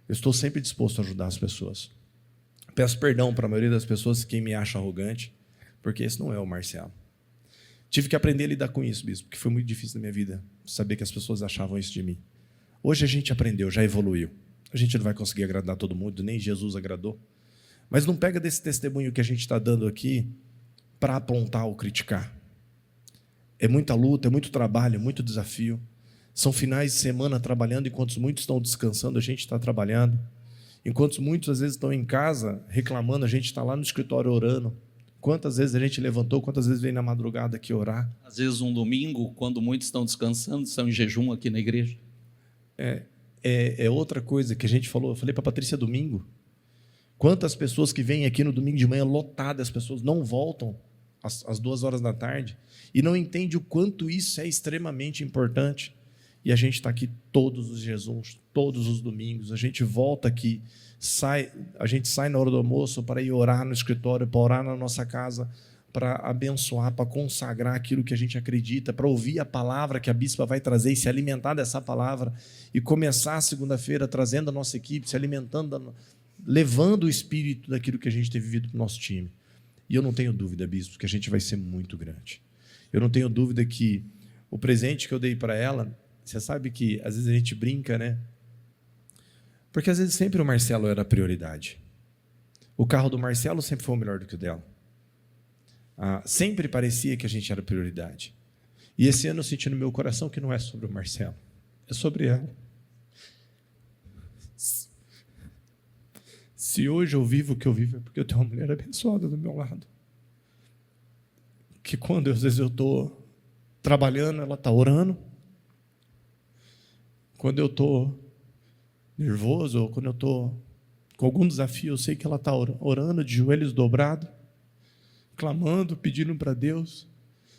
eu estou sempre disposto a ajudar as pessoas. Peço perdão para a maioria das pessoas quem me acha arrogante, porque esse não é o Marcelo. Tive que aprender a lidar com isso, bispo, porque foi muito difícil na minha vida, saber que as pessoas achavam isso de mim. Hoje a gente aprendeu, já evoluiu. A gente não vai conseguir agradar todo mundo, nem Jesus agradou. Mas não pega desse testemunho que a gente está dando aqui para apontar ou criticar. É muita luta, é muito trabalho, é muito desafio. São finais de semana trabalhando, enquanto muitos estão descansando, a gente está trabalhando. Enquanto muitos, às vezes, estão em casa reclamando, a gente está lá no escritório orando. Quantas vezes a gente levantou, quantas vezes veio na madrugada aqui orar. Às vezes um domingo, quando muitos estão descansando, estão em jejum aqui na igreja. É outra coisa que a gente falou, eu falei para a Patrícia domingo. Quantas pessoas que vêm aqui no domingo de manhã lotadas, as pessoas não voltam às 2 horas da tarde e não entendem o quanto isso é extremamente importante. E a gente está aqui todos os jejuns, todos os domingos, a gente volta aqui, a gente sai na hora do almoço para ir orar no escritório, para orar na nossa casa, para abençoar, para consagrar aquilo que a gente acredita, para ouvir a palavra que a bispa vai trazer e se alimentar dessa palavra, e começar a segunda-feira trazendo a nossa equipe, se alimentando, levando o espírito daquilo que a gente tem vivido para o nosso time. E eu não tenho dúvida, bispo, que a gente vai ser muito grande. Eu não tenho dúvida que o presente que eu dei para ela, você sabe que às vezes a gente brinca, né? Porque às vezes sempre o Marcelo era a prioridade. O carro do Marcelo sempre foi melhor do que o dela. Sempre parecia que a gente era prioridade. E esse ano eu senti no meu coração que não é sobre o Marcelo, é sobre ela. Se hoje eu vivo o que eu vivo é porque eu tenho uma mulher abençoada do meu lado. Que quando às vezes eu estou trabalhando, ela está orando. Quando eu estou nervoso ou quando eu estou com algum desafio, eu sei que ela está orando de joelhos dobrados, clamando, pedindo para Deus.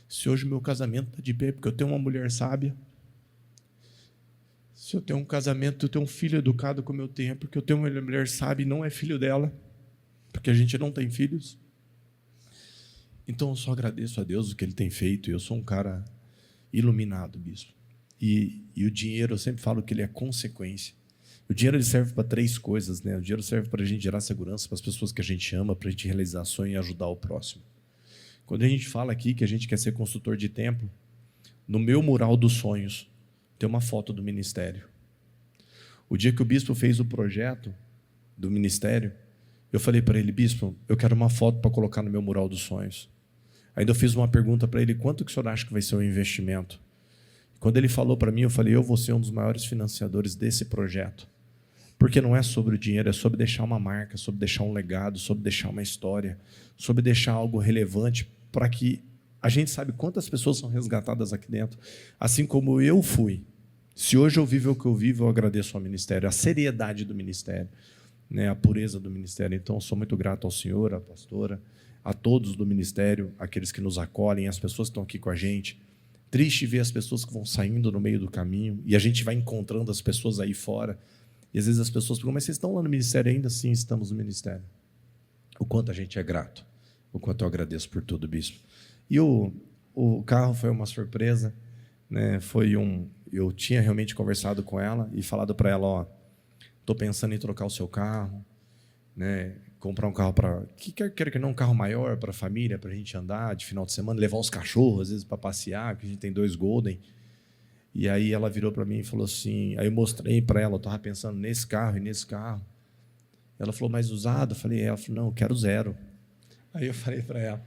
Se hoje o meu casamento está de pé, porque eu tenho uma mulher sábia. Se eu tenho um casamento, eu tenho um filho educado como eu tenho, porque eu tenho uma mulher sábia e não é filho dela, porque a gente não tem filhos. Então eu só agradeço a Deus o que Ele tem feito, e eu sou um cara iluminado, bispo. E o dinheiro, eu sempre falo que ele é consequência. O dinheiro ele serve para 3 coisas, né? O dinheiro serve para a gente gerar segurança para as pessoas que a gente ama, para a gente realizar sonho e ajudar o próximo. Quando a gente fala aqui que a gente quer ser construtor de templo, no meu mural dos sonhos tem uma foto do ministério. O dia que o bispo fez o projeto do ministério, eu falei para ele, bispo, eu quero uma foto para colocar no meu mural dos sonhos. Ainda eu fiz uma pergunta para ele, quanto que o senhor acha que vai ser o investimento? Quando ele falou para mim, eu falei, eu vou ser um dos maiores financiadores desse projeto. Porque não é sobre o dinheiro, é sobre deixar uma marca, sobre deixar um legado, sobre deixar uma história, sobre deixar algo relevante para que a gente sabe quantas pessoas são resgatadas aqui dentro. Assim como eu fui. Se hoje eu vivo o que eu vivo, eu agradeço ao ministério, a seriedade do ministério, né, a pureza do ministério. Então, eu sou muito grato ao senhor, à pastora, a todos do ministério, aqueles que nos acolhem, as pessoas que estão aqui com a gente. Triste ver as pessoas que vão saindo no meio do caminho e a gente vai encontrando as pessoas aí fora. E às vezes as pessoas perguntam, mas vocês estão lá no ministério ainda? Sim, estamos no ministério. O quanto a gente é grato, o quanto eu agradeço por tudo, bispo. E o carro foi uma surpresa, né? Eu tinha realmente conversado com ela e falado para ela, estou pensando em trocar o seu carro, né? Comprar um carro para... Quero que não, um carro maior para a família, para a gente andar de final de semana, levar os cachorros, às vezes, para passear, porque a gente tem 2 Golden. E aí ela virou para mim e falou assim... Aí eu mostrei para ela, eu estava pensando nesse carro e nesse carro. Ela falou, mas usado? Eu falei, ela falou, não, eu quero 0. Aí eu falei para ela,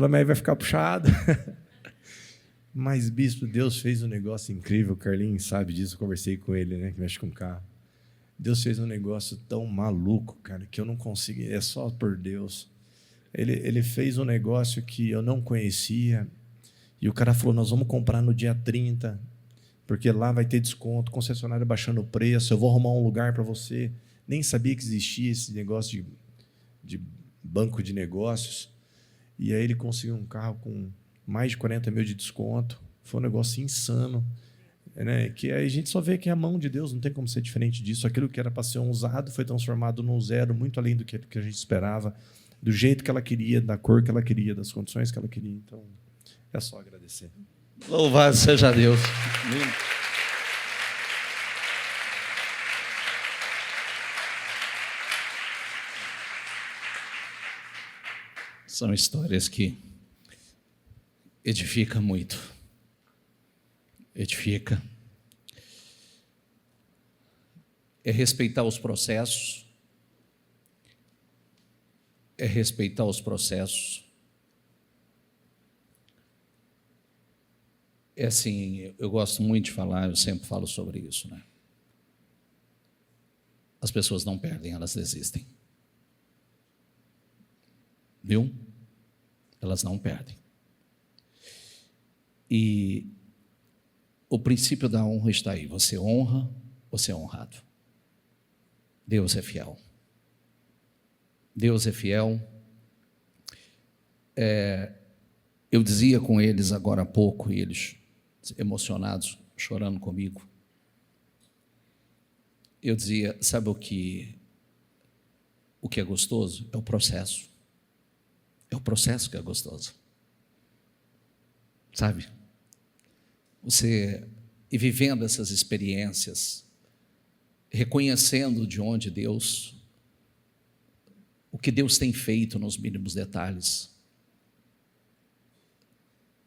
mas aí vai ficar puxado. Mas, bispo, Deus fez um negócio incrível, o Carlinhos sabe disso, eu conversei com ele, né, que mexe com carro. Deus fez um negócio tão maluco, cara, que eu não consigo, é só por Deus. Ele fez um negócio que eu não conhecia, e o cara falou, nós vamos comprar no dia 30, porque lá vai ter desconto, concessionária baixando o preço, eu vou arrumar um lugar para você. Nem sabia que existia esse negócio de banco de negócios. E aí ele conseguiu um carro com mais de 40 mil de desconto. Foi um negócio insano. Né? Que aí a gente só vê que é a mão de Deus, não tem como ser diferente disso. Aquilo que era para ser um usado foi transformado num zero, muito além do que a gente esperava, do jeito que ela queria, da cor que ela queria, das condições que ela queria. Então, é só agradecer. Louvado seja Deus. São histórias que edificam muito. Edifica. É respeitar os processos. É respeitar os processos. É assim, eu gosto muito de falar, eu sempre falo sobre isso, né? As pessoas não perdem, elas desistem. Viu? Elas não perdem. E o princípio da honra está aí. Você honra, você é honrado. Deus é fiel. Deus é fiel. Eu dizia com eles agora há pouco, e eles emocionados, chorando comigo. Eu dizia, sabe o que é gostoso? É o processo. É o processo que é gostoso. Sabe? Você ir vivendo essas experiências, reconhecendo de onde Deus, o que Deus tem feito nos mínimos detalhes.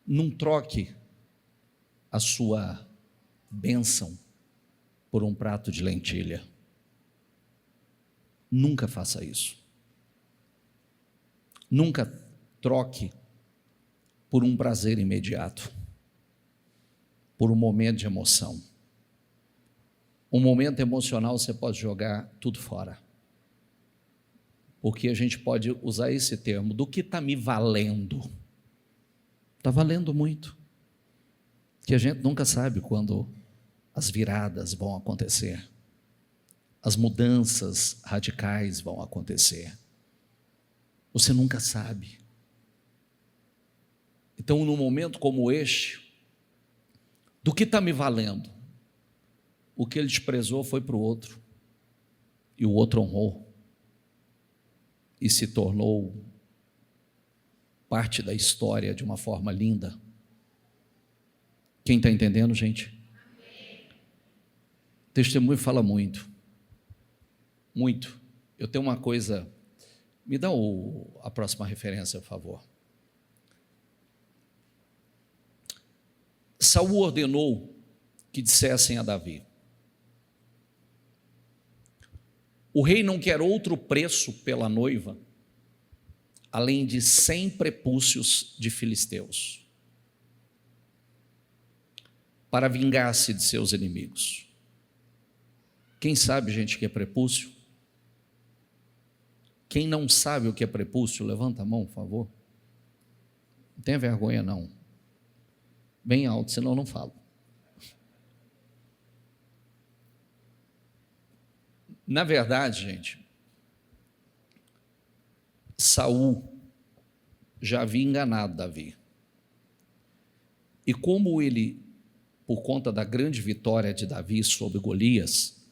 Não troque a sua bênção por um prato de lentilha. Nunca faça isso. Nunca troque por um prazer imediato, por um momento de emoção. Um momento emocional você pode jogar tudo fora. Porque a gente pode usar esse termo, do que está me valendo? Está valendo muito. Que a gente nunca sabe quando as viradas vão acontecer. As mudanças radicais vão acontecer. Você nunca sabe. Então, num momento como este, do que está me valendo? O que ele desprezou foi para o outro, e o outro honrou, e se tornou parte da história de uma forma linda. Quem está entendendo, gente? O testemunho fala muito, muito. Eu tenho uma coisa, me dá a próxima referência, por favor. Saul ordenou que dissessem a Davi: o rei não quer outro preço pela noiva, além de 100 prepúcios de filisteus, para vingar-se de seus inimigos. Quem sabe, gente, o que é prepúcio? Quem não sabe o que é prepúcio, levanta a mão, por favor. Não tenha vergonha, não. Bem alto, senão eu não falo. Na verdade, gente, Saul já havia enganado Davi. E como ele, por conta da grande vitória de Davi sobre Golias,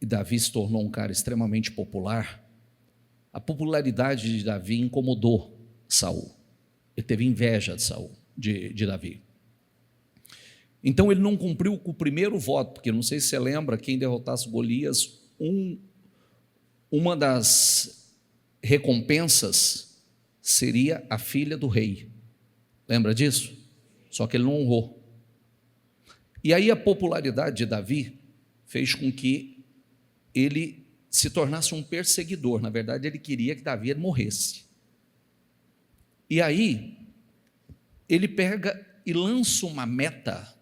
e Davi se tornou um cara extremamente popular, a popularidade de Davi incomodou Saul. Ele teve inveja de Saul, de Davi. Então ele não cumpriu com o primeiro voto, porque não sei se você lembra, quem derrotasse Golias, uma das recompensas seria a filha do rei. Lembra disso? Só que ele não honrou. E aí a popularidade de Davi fez com que ele se tornasse um perseguidor. Na verdade, ele queria que Davi morresse. E aí ele pega e lança uma meta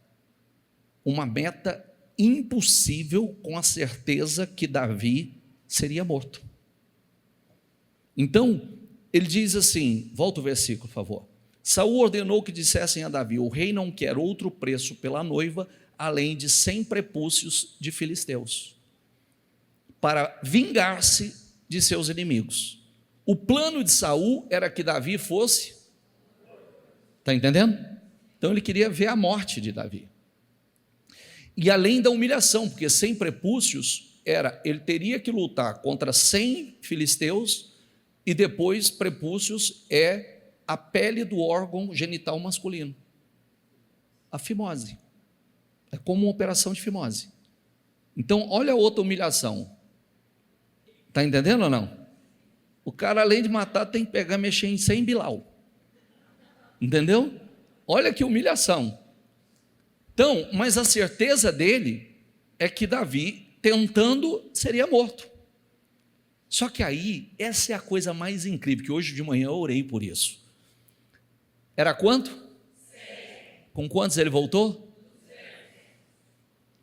impossível com a certeza que Davi seria morto. Então, ele diz assim, volta o versículo, por favor. Saul ordenou que dissessem a Davi: o rei não quer outro preço pela noiva, além de 100 prepúcios de filisteus, para vingar-se de seus inimigos. O plano de Saul era que Davi fosse, está entendendo? Então ele queria ver a morte de Davi. E além da humilhação, porque 100 prepúcios ele teria que lutar contra 100 filisteus, e depois prepúcios é a pele do órgão genital masculino, a fimose. É como uma operação de fimose. Então, olha a outra humilhação. Está entendendo ou não? O cara, além de matar, tem que pegar e mexer em 100 bilau. Entendeu? Olha que humilhação. Então, mas a certeza dele é que Davi, tentando, seria morto. Só que aí, essa é a coisa mais incrível, que hoje de manhã eu orei por isso. Era quanto? 100. Com quantos ele voltou? 200.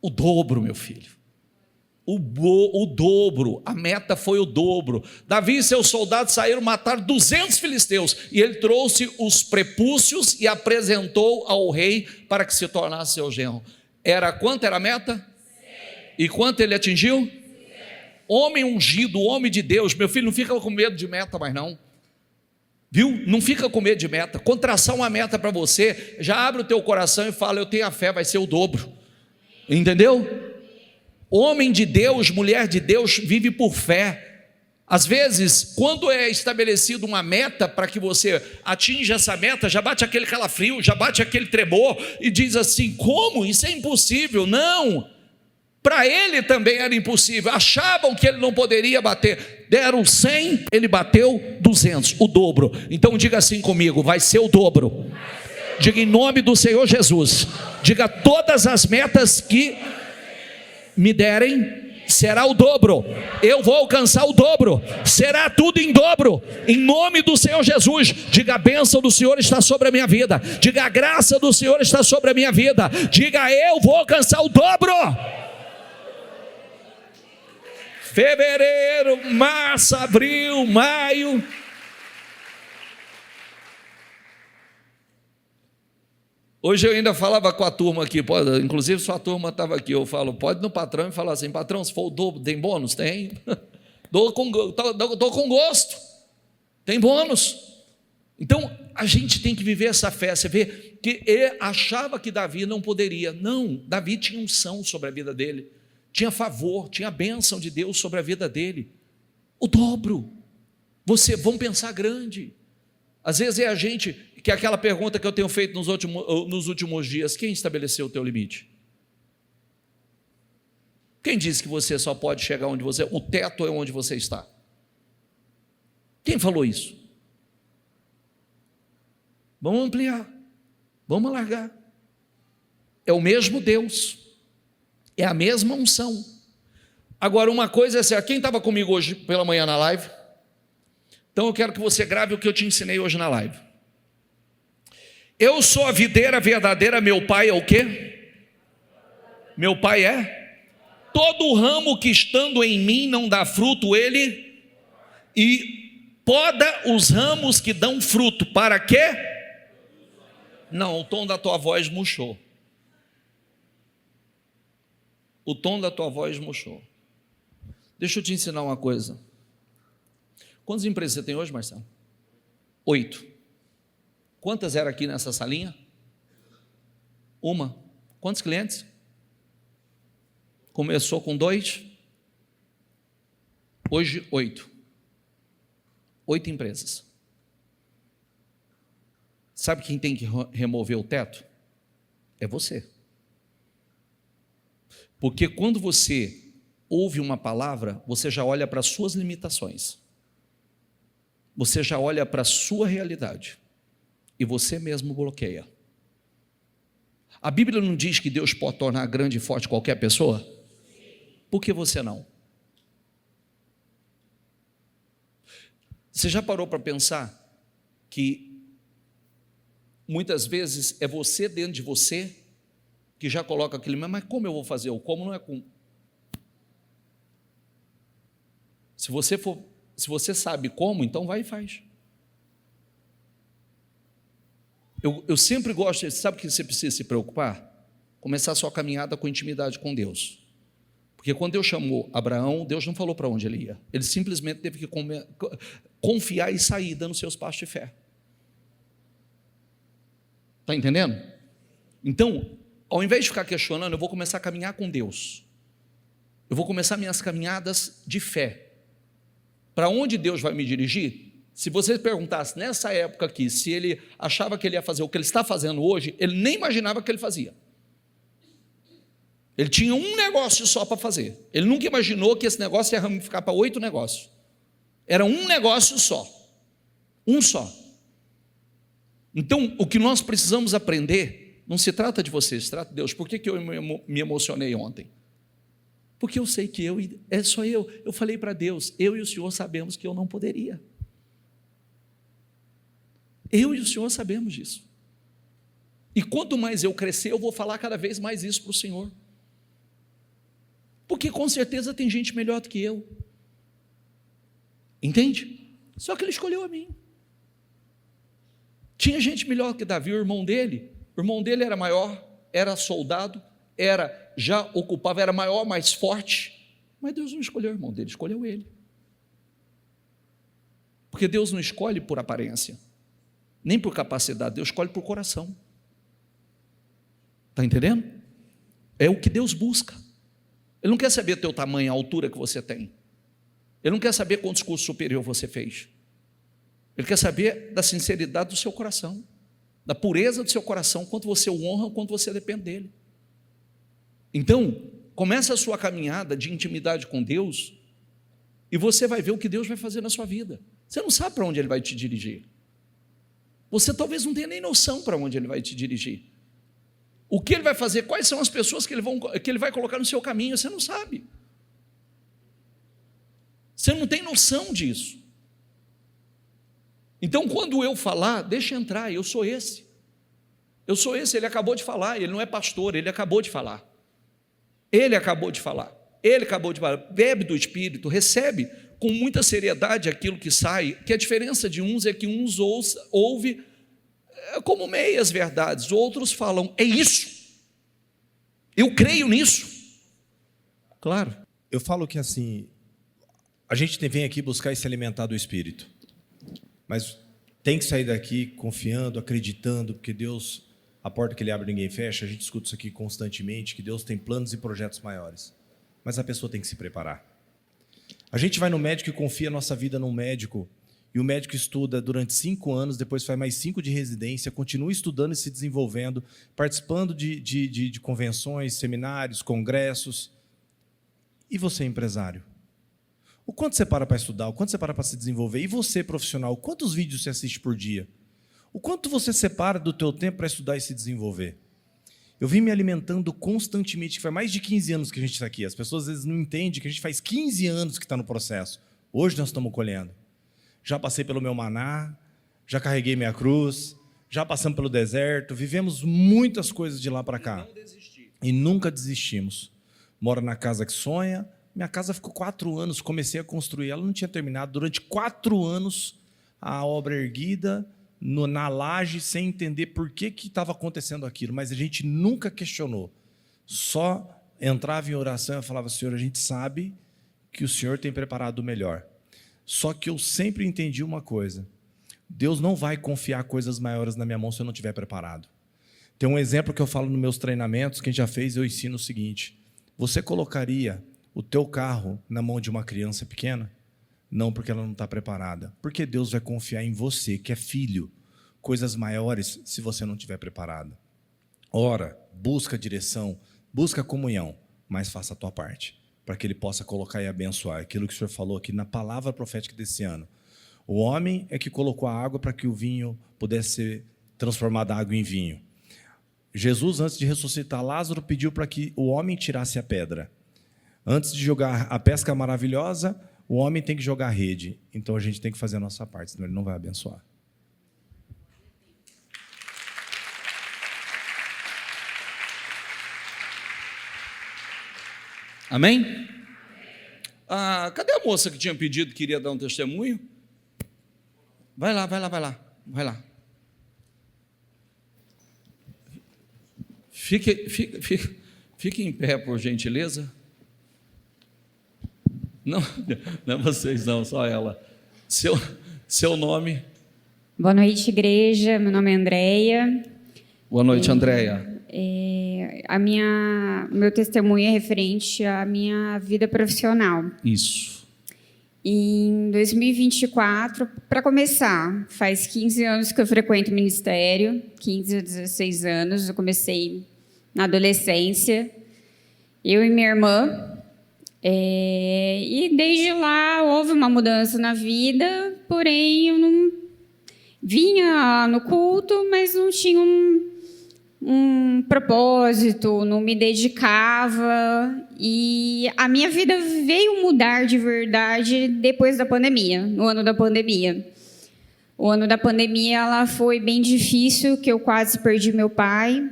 O dobro, meu filho. O dobro. A meta foi o dobro. Davi e seus soldados saíram matar 200 filisteus. E ele trouxe os prepúcios e apresentou ao rei para que se tornasse seu genro. Era quanto era a meta? 100. E quanto ele atingiu? 200. Homem ungido, homem de Deus. Meu filho, não fica com medo de meta mais não. Viu? Não fica com medo de meta. Quando traçar uma meta para você, já abre o teu coração e fala: eu tenho a fé, vai ser o dobro. Entendeu? Homem de Deus, mulher de Deus, vive por fé. Às vezes, quando é estabelecida uma meta para que você atinja essa meta, já bate aquele calafrio, já bate aquele tremor e diz assim: como? Isso é impossível. Não, para ele também era impossível. Achavam que ele não poderia bater. Deram 100, ele bateu 200, o dobro. Então diga assim comigo: vai ser o dobro. Diga em nome do Senhor Jesus. Diga: todas as metas que me derem, será o dobro. Eu vou alcançar o dobro. Será tudo em dobro. Em nome do Senhor Jesus. Diga: a bênção do Senhor está sobre a minha vida. Diga: a graça do Senhor está sobre a minha vida. Diga: eu vou alcançar o dobro. Fevereiro, março, abril, maio. Hoje eu ainda falava com a turma aqui, inclusive sua turma estava aqui, eu falo: pode ir no patrão e falar assim: patrão, se for o dobro, tem bônus? Tem. Dou com gosto, tem bônus. Então, a gente tem que viver essa fé. Você vê que ele achava que Davi não poderia. Não, Davi tinha unção sobre a vida dele, tinha favor, tinha a bênção de Deus sobre a vida dele. O dobro. Vamos pensar grande. Às vezes é a gente, que é aquela pergunta que eu tenho feito nos últimos dias: quem estabeleceu o teu limite? Quem disse que você só pode chegar onde você, o teto é onde você está? Quem falou isso? Vamos ampliar, vamos alargar. É o mesmo Deus, é a mesma unção. Agora, uma coisa é certa: quem estava comigo hoje pela manhã na live? Então eu quero que você grave o que eu te ensinei hoje na live. Eu sou a videira verdadeira, meu pai é o quê? Meu pai é? Todo ramo que estando em mim não dá fruto, ele e poda os ramos que dão fruto. Para quê? Não, o tom da tua voz murchou. O tom da tua voz murchou. Deixa eu te ensinar uma coisa. Quantas empresas você tem hoje, Marcelo? 8. Quantas eram aqui nessa salinha? 1. Quantos clientes? Começou com 2. Hoje, 8. 8 empresas. Sabe quem tem que remover o teto? É você. Porque quando você ouve uma palavra, você já olha para as suas limitações. Você já olha para a sua realidade. E você mesmo bloqueia. A Bíblia não diz que Deus pode tornar grande e forte qualquer pessoa? Por que você não? Você já parou para pensar que muitas vezes é você dentro de você que já coloca aquele, mas como eu vou fazer? O como não é com. Se você sabe como, então vai e faz. Eu sempre gosto, sabe o que você precisa se preocupar? Começar a sua caminhada com intimidade com Deus. Porque quando Deus chamou Abraão, Deus não falou para onde ele ia. Ele simplesmente teve que confiar e sair dando seus passos de fé. Está entendendo? Então, ao invés de ficar questionando, eu vou começar a caminhar com Deus. Eu vou começar minhas caminhadas de fé. Para onde Deus vai me dirigir? Se você perguntasse nessa época aqui, se ele achava que ele ia fazer o que ele está fazendo hoje, ele nem imaginava que ele fazia. Ele tinha um negócio só para fazer. Ele nunca imaginou que esse negócio ia ramificar para 8 negócios. Era um negócio só. Um só. Então, o que nós precisamos aprender, não se trata de você, se trata de Deus. Por que eu me emocionei ontem? Porque eu sei que é só eu. Eu falei para Deus, eu e o Senhor sabemos que eu não poderia. Eu e o Senhor sabemos disso. E quanto mais eu crescer, eu vou falar cada vez mais isso para o Senhor. Porque com certeza tem gente melhor do que eu. Entende? Só que ele escolheu a mim. Tinha gente melhor que Davi, o irmão dele. O irmão dele era maior, era soldado, já ocupava, era maior, mais forte. Mas Deus não escolheu o irmão dele, escolheu ele. Porque Deus não escolhe por aparência, nem por capacidade, Deus escolhe por coração. Está entendendo? É o que Deus busca. Ele não quer saber o teu tamanho, a altura que você tem. Ele não quer saber quantos cursos superior você fez. Ele quer saber da sinceridade do seu coração, da pureza do seu coração, quanto você o honra, quanto você depende dele. Então, começa a sua caminhada de intimidade com Deus e você vai ver o que Deus vai fazer na sua vida. Você não sabe para onde Ele vai te dirigir. Você talvez não tenha nem noção para onde Ele vai te dirigir. O que Ele vai fazer, quais são as pessoas que Ele vai colocar no seu caminho, você não sabe. Você não tem noção disso. Então, quando eu falar, deixa entrar, eu sou esse. Eu sou esse, ele acabou de falar, ele não é pastor, ele acabou de falar. Ele acabou de falar. Ele acabou de falar. Bebe do Espírito, recebe com muita seriedade aquilo que sai, que a diferença de uns é que uns ouve como meias verdades, outros falam, é isso. Eu creio nisso. Claro. Eu falo que assim, a gente vem aqui buscar e se alimentar do Espírito. Mas tem que sair daqui confiando, acreditando, porque Deus, a porta que Ele abre ninguém fecha, a gente escuta isso aqui constantemente, que Deus tem planos e projetos maiores. Mas a pessoa tem que se preparar. A gente vai no médico e confia a nossa vida num médico, e o médico estuda durante 5 anos, depois faz mais 5 de residência, continua estudando e se desenvolvendo, participando de convenções, seminários, congressos. E você, empresário? O quanto você para estudar, o quanto você para se desenvolver? E você, profissional, quantos vídeos você assiste por dia? O quanto você separa do teu tempo para estudar e se desenvolver? Eu vim me alimentando constantemente, que faz mais de 15 anos que a gente está aqui. As pessoas às vezes não entendem que a gente faz 15 anos que está no processo. Hoje nós estamos colhendo. Já passei pelo meu maná, já carreguei minha cruz, já passamos pelo deserto, vivemos muitas coisas de lá para cá. E nunca desistimos. Moro na casa que sonha. Minha casa ficou 4 anos, comecei a construir, ela não tinha terminado. Durante 4 anos, a obra erguida, na laje, sem entender por que estava acontecendo aquilo. Mas a gente nunca questionou. Só entrava em oração e falava, Senhor, a gente sabe que o Senhor tem preparado o melhor. Só que eu sempre entendi uma coisa. Deus não vai confiar coisas maiores na minha mão se eu não estiver preparado. Tem um exemplo que eu falo nos meus treinamentos, quem já fez, eu ensino o seguinte. Você colocaria o teu carro na mão de uma criança pequena? Não, porque ela não está preparada. Porque Deus vai confiar em você, que é filho, coisas maiores se você não estiver preparado. Ora, busca direção, busca comunhão, mas faça a tua parte, para que Ele possa colocar e abençoar. Aquilo que o Senhor falou aqui na palavra profética desse ano. O homem é que colocou a água para que o vinho pudesse ser transformado a água em vinho. Jesus, antes de ressuscitar Lázaro, pediu para que o homem tirasse a pedra. Antes de jogar a pesca maravilhosa, o homem tem que jogar a rede. Então a gente tem que fazer a nossa parte, senão Ele não vai abençoar. Amém? Cadê a moça que tinha pedido que queria dar um testemunho? Vai lá. Fique em pé, por gentileza. Não é vocês não, só ela. Seu nome? Boa noite, igreja. Meu nome é Andréia. Boa noite, Andréia. Meu testemunho é referente à minha vida profissional. Isso. Em 2024, para começar, faz 15 anos que eu frequento o ministério, 15 a 16 anos. Eu comecei na adolescência, eu e minha irmã. E desde lá houve uma mudança na vida, porém eu não vinha no culto, mas não tinha um propósito, não me dedicava, e a minha vida veio mudar de verdade depois da pandemia, no ano da pandemia. O ano da pandemia ela foi bem difícil, que eu quase perdi meu pai,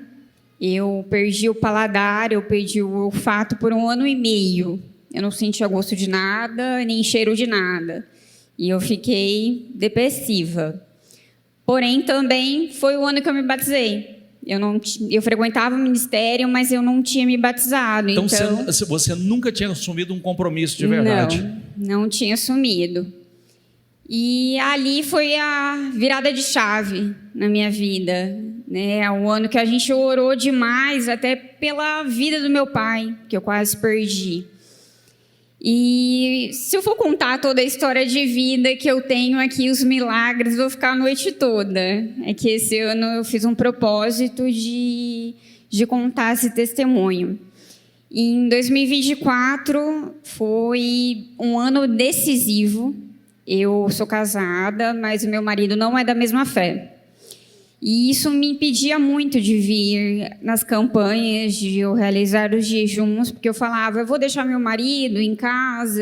eu perdi o paladar, eu perdi o olfato por 1 ano e meio. Eu não sentia gosto de nada, nem cheiro de nada. E eu fiquei depressiva. Porém, também foi o ano que eu me batizei. Eu frequentava o ministério, mas eu não tinha me batizado. Então você nunca tinha assumido um compromisso de verdade? Não tinha assumido. E ali foi a virada de chave na minha vida. Né? O ano que a gente orou demais, até pela vida do meu pai, que eu quase perdi. E se eu for contar toda a história de vida que eu tenho aqui, os milagres, vou ficar a noite toda. É que esse ano eu fiz um propósito de contar esse testemunho. Em 2024 foi um ano decisivo. Eu sou casada, mas o meu marido não é da mesma fé. E isso me impedia muito de vir nas campanhas, de eu realizar os jejuns, porque eu falava, eu vou deixar meu marido em casa,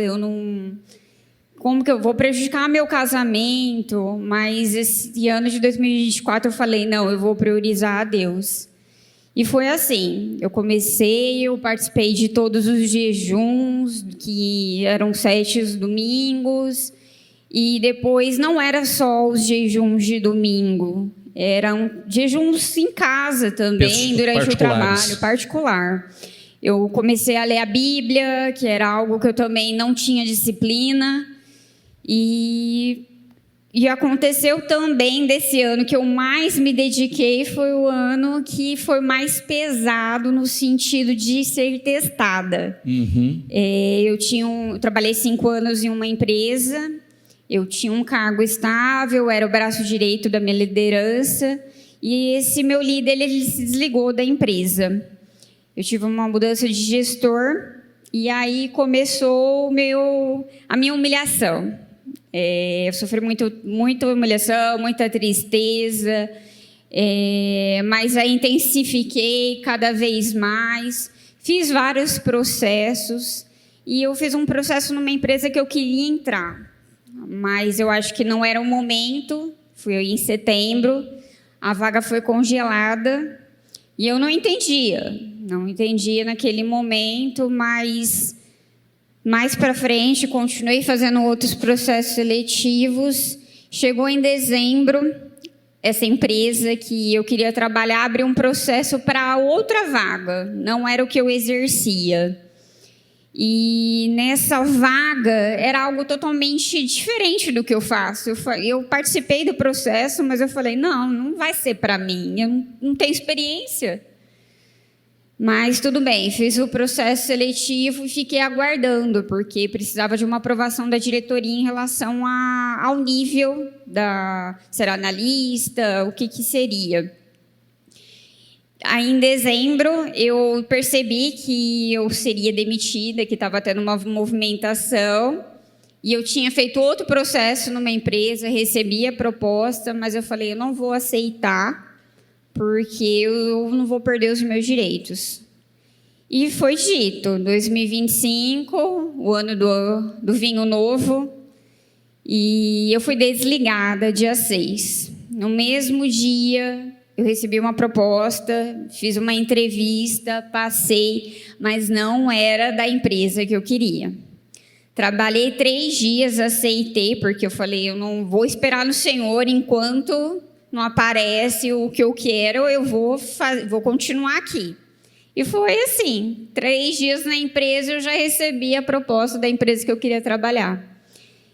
como que eu vou prejudicar meu casamento? Mas esse ano de 2024 eu falei, não, eu vou priorizar a Deus. E foi assim, eu participei de todos os jejuns, que eram 7 domingos, e depois não era só os jejuns de domingo, eram jejuns em casa também, durante o trabalho particular. Eu comecei a ler a Bíblia, que era algo que eu também não tinha disciplina. E aconteceu também desse ano que eu mais me dediquei, foi o ano que foi mais pesado no sentido de ser testada. Uhum. Eu trabalhei 5 anos em uma empresa. Eu tinha um cargo estável, era o braço direito da minha liderança, e esse meu líder ele se desligou da empresa. Eu tive uma mudança de gestor, e aí começou a minha humilhação. Eu sofri muita humilhação, muita tristeza, mas aí intensifiquei cada vez mais, fiz vários processos, e eu fiz um processo numa empresa que eu queria entrar. Mas eu acho que não era o momento, foi em setembro, a vaga foi congelada e eu não entendia naquele momento, mas mais para frente continuei fazendo outros processos seletivos. Chegou em dezembro, essa empresa que eu queria trabalhar abriu um processo para outra vaga, não era o que eu exercia. E nessa vaga era algo totalmente diferente do que eu faço. Eu participei do processo, mas eu falei, não vai ser para mim, eu não tenho experiência. Mas tudo bem, fiz o processo seletivo e fiquei aguardando, porque precisava de uma aprovação da diretoria em relação ao nível da ser analista, o que seria. Aí, em dezembro, eu percebi que eu seria demitida, que estava tendo uma movimentação, e eu tinha feito outro processo numa empresa, recebi a proposta, mas eu falei, eu não vou aceitar, porque eu não vou perder os meus direitos. E foi dito, 2025, o ano do vinho novo, e eu fui desligada dia 6. No mesmo dia, eu recebi uma proposta, fiz uma entrevista, passei, mas não era da empresa que eu queria. Trabalhei 3 dias, aceitei, porque eu falei, eu não vou esperar no Senhor enquanto não aparece o que eu quero, eu vou continuar aqui. E foi assim, 3 dias na empresa eu já recebi a proposta da empresa que eu queria trabalhar.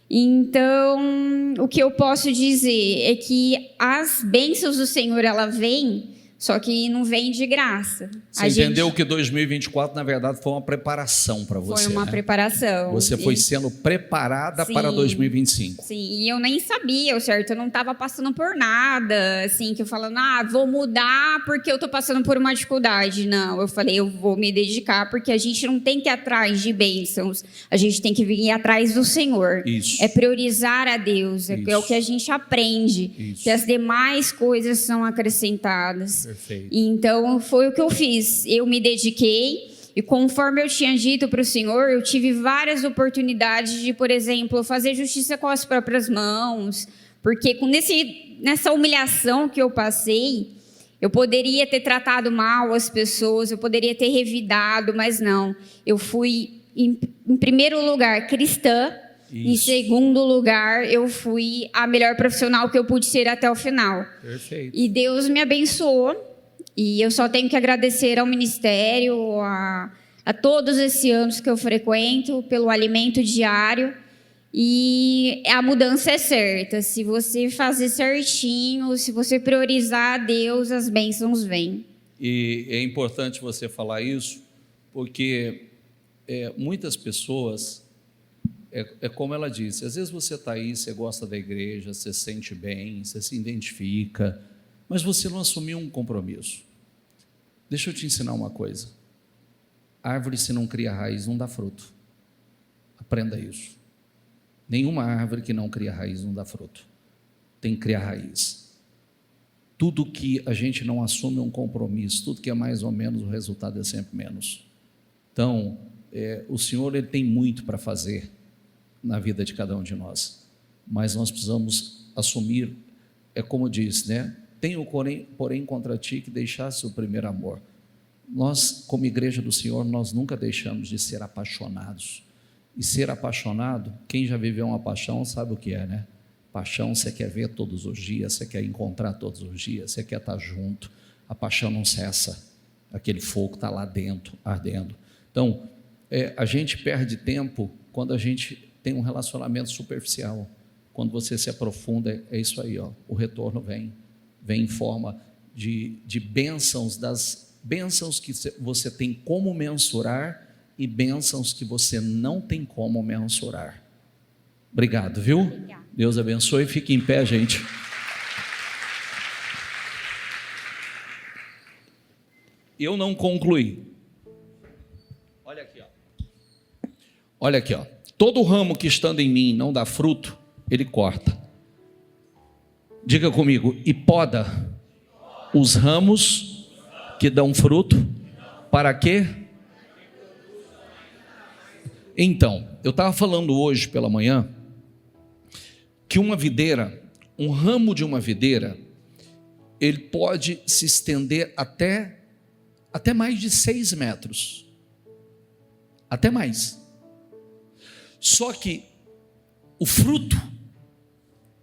Então, o que eu posso dizer é que as bênçãos do Senhor, ela vem, só que não vem de graça. Você entendeu que 2024, na verdade, foi uma preparação para você, foi uma né? preparação. Você foi sendo preparada para 2025. Sim, e eu nem sabia, certo? Eu não estava passando por nada, assim, que eu falando, vou mudar porque eu estou passando por uma dificuldade. Não, eu falei, eu vou me dedicar porque a gente não tem que ir atrás de bênçãos, a gente tem que vir atrás do Senhor. Isso. É priorizar a Deus, é o que a gente aprende, que as demais coisas são acrescentadas. Perfeito. Então, foi o que eu fiz. Eu me dediquei e, conforme eu tinha dito para o Senhor, eu tive várias oportunidades de, por exemplo, fazer justiça com as próprias mãos, porque nessa humilhação que eu passei, eu poderia ter tratado mal as pessoas, eu poderia ter revidado, mas não. Eu fui, em primeiro lugar, cristã. Isso. Em segundo lugar, eu fui a melhor profissional que eu pude ser até o final. Perfeito. E Deus me abençoou. E eu só tenho que agradecer ao ministério, a todos esses anos que eu frequento, pelo alimento diário. E a mudança é certa. Se você fazer certinho, se você priorizar a Deus, as bênçãos vêm. E é importante você falar isso, porque muitas pessoas... É como ela disse, às vezes você está aí, você gosta da igreja, você se sente bem, você se identifica, mas você não assumiu um compromisso. Deixa eu te ensinar uma coisa. Árvore, se não cria raiz, não dá fruto. Aprenda isso. Nenhuma árvore que não cria raiz não dá fruto. Tem que criar raiz. Tudo que a gente não assume um compromisso, tudo que é mais ou menos, o resultado é sempre menos. Então, o Senhor ele tem muito para fazer na vida de cada um de nós, mas nós precisamos assumir, como diz, né? Tenho porém contra ti que deixasse o primeiro amor. Nós, como igreja do Senhor, nós nunca deixamos de ser apaixonados, e ser apaixonado, quem já viveu uma paixão sabe o que é, né? Paixão você quer ver todos os dias, você quer encontrar todos os dias, você quer estar junto, a paixão não cessa, aquele fogo está lá dentro, ardendo. Então, a gente perde tempo quando a gente tem um relacionamento superficial. Quando você se aprofunda, é isso aí, ó, o retorno vem em forma de bênçãos, das bênçãos que você tem como mensurar e bênçãos que você não tem como mensurar. Obrigado, viu? Obrigada. Deus abençoe, fique em pé, gente. Eu não concluí. Olha aqui, ó. Olha aqui, ó. Todo ramo que estando em mim não dá fruto, ele corta. Diga comigo, e poda os ramos que dão fruto, para quê? Então, eu estava falando hoje pela manhã, que uma videira, um ramo de uma videira, ele pode se estender até mais de 6 metros. Até mais. Só que o fruto,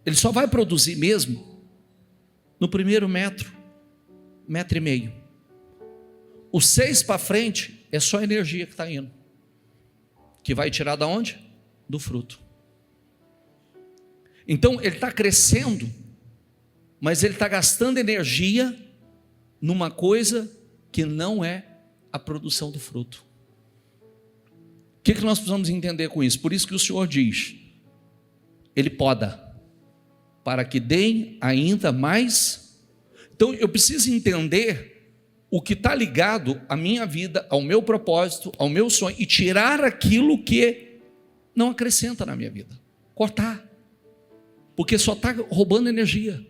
ele só vai produzir mesmo no primeiro metro e meio. O 6 para frente é só energia que está indo. Que vai tirar da onde? Do fruto. Então ele está crescendo, mas ele está gastando energia numa coisa que não é a produção do fruto. O que nós precisamos entender com isso? Por isso que o Senhor diz, ele poda, para que deem ainda mais. Então eu preciso entender o que está ligado à minha vida, ao meu propósito, ao meu sonho, e tirar aquilo que não acrescenta na minha vida, cortar, porque só está roubando energia.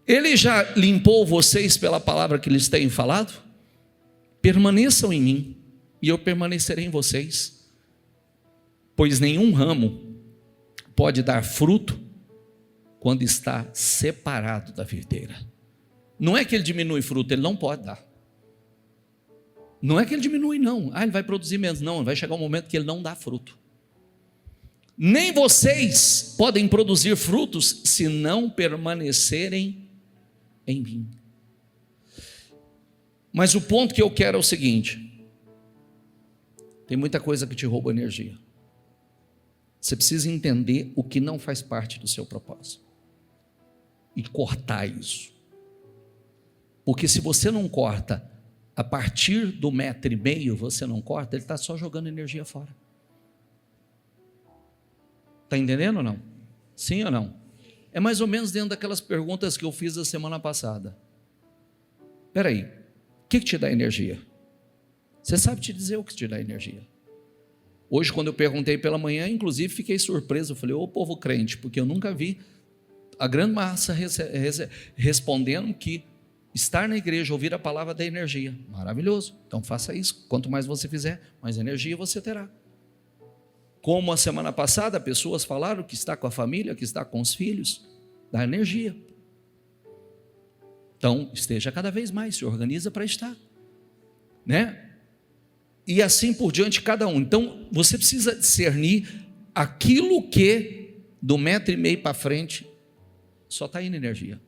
Ele já limpou vocês pela palavra que lhes tenho falado? Permaneçam em mim, e eu permanecerei em vocês, pois nenhum ramo pode dar fruto quando está separado da videira. Não é que ele diminui fruto, ele não pode dar. Não é que ele diminui, não. Ele vai produzir menos. Não, vai chegar um momento que ele não dá fruto. Nem vocês podem produzir frutos se não permanecerem em mim. Mas o ponto que eu quero é o seguinte: tem muita coisa que te rouba energia. Você precisa entender o que não faz parte do seu propósito e cortar isso. Porque se você não corta, a partir do 1,5 metro, você não corta, ele está só jogando energia fora. Está entendendo ou não? Sim ou não? É mais ou menos dentro daquelas perguntas que eu fiz a semana passada. Espera aí, o que te dá energia? Você sabe te dizer o que te dá energia? Hoje, quando eu perguntei pela manhã, inclusive fiquei surpreso. Eu falei, ô povo crente, porque eu nunca vi a grande massa respondendo que estar na igreja, ouvir a palavra da energia. Maravilhoso, então faça isso. Quanto mais você fizer, mais energia você terá. Como a semana passada, pessoas falaram que está com a família, que está com os filhos, dá energia. Então, esteja cada vez mais, se organiza para estar, né? E assim por diante cada um. Então, você precisa discernir aquilo que do 1,5 metro para frente só está indo energia.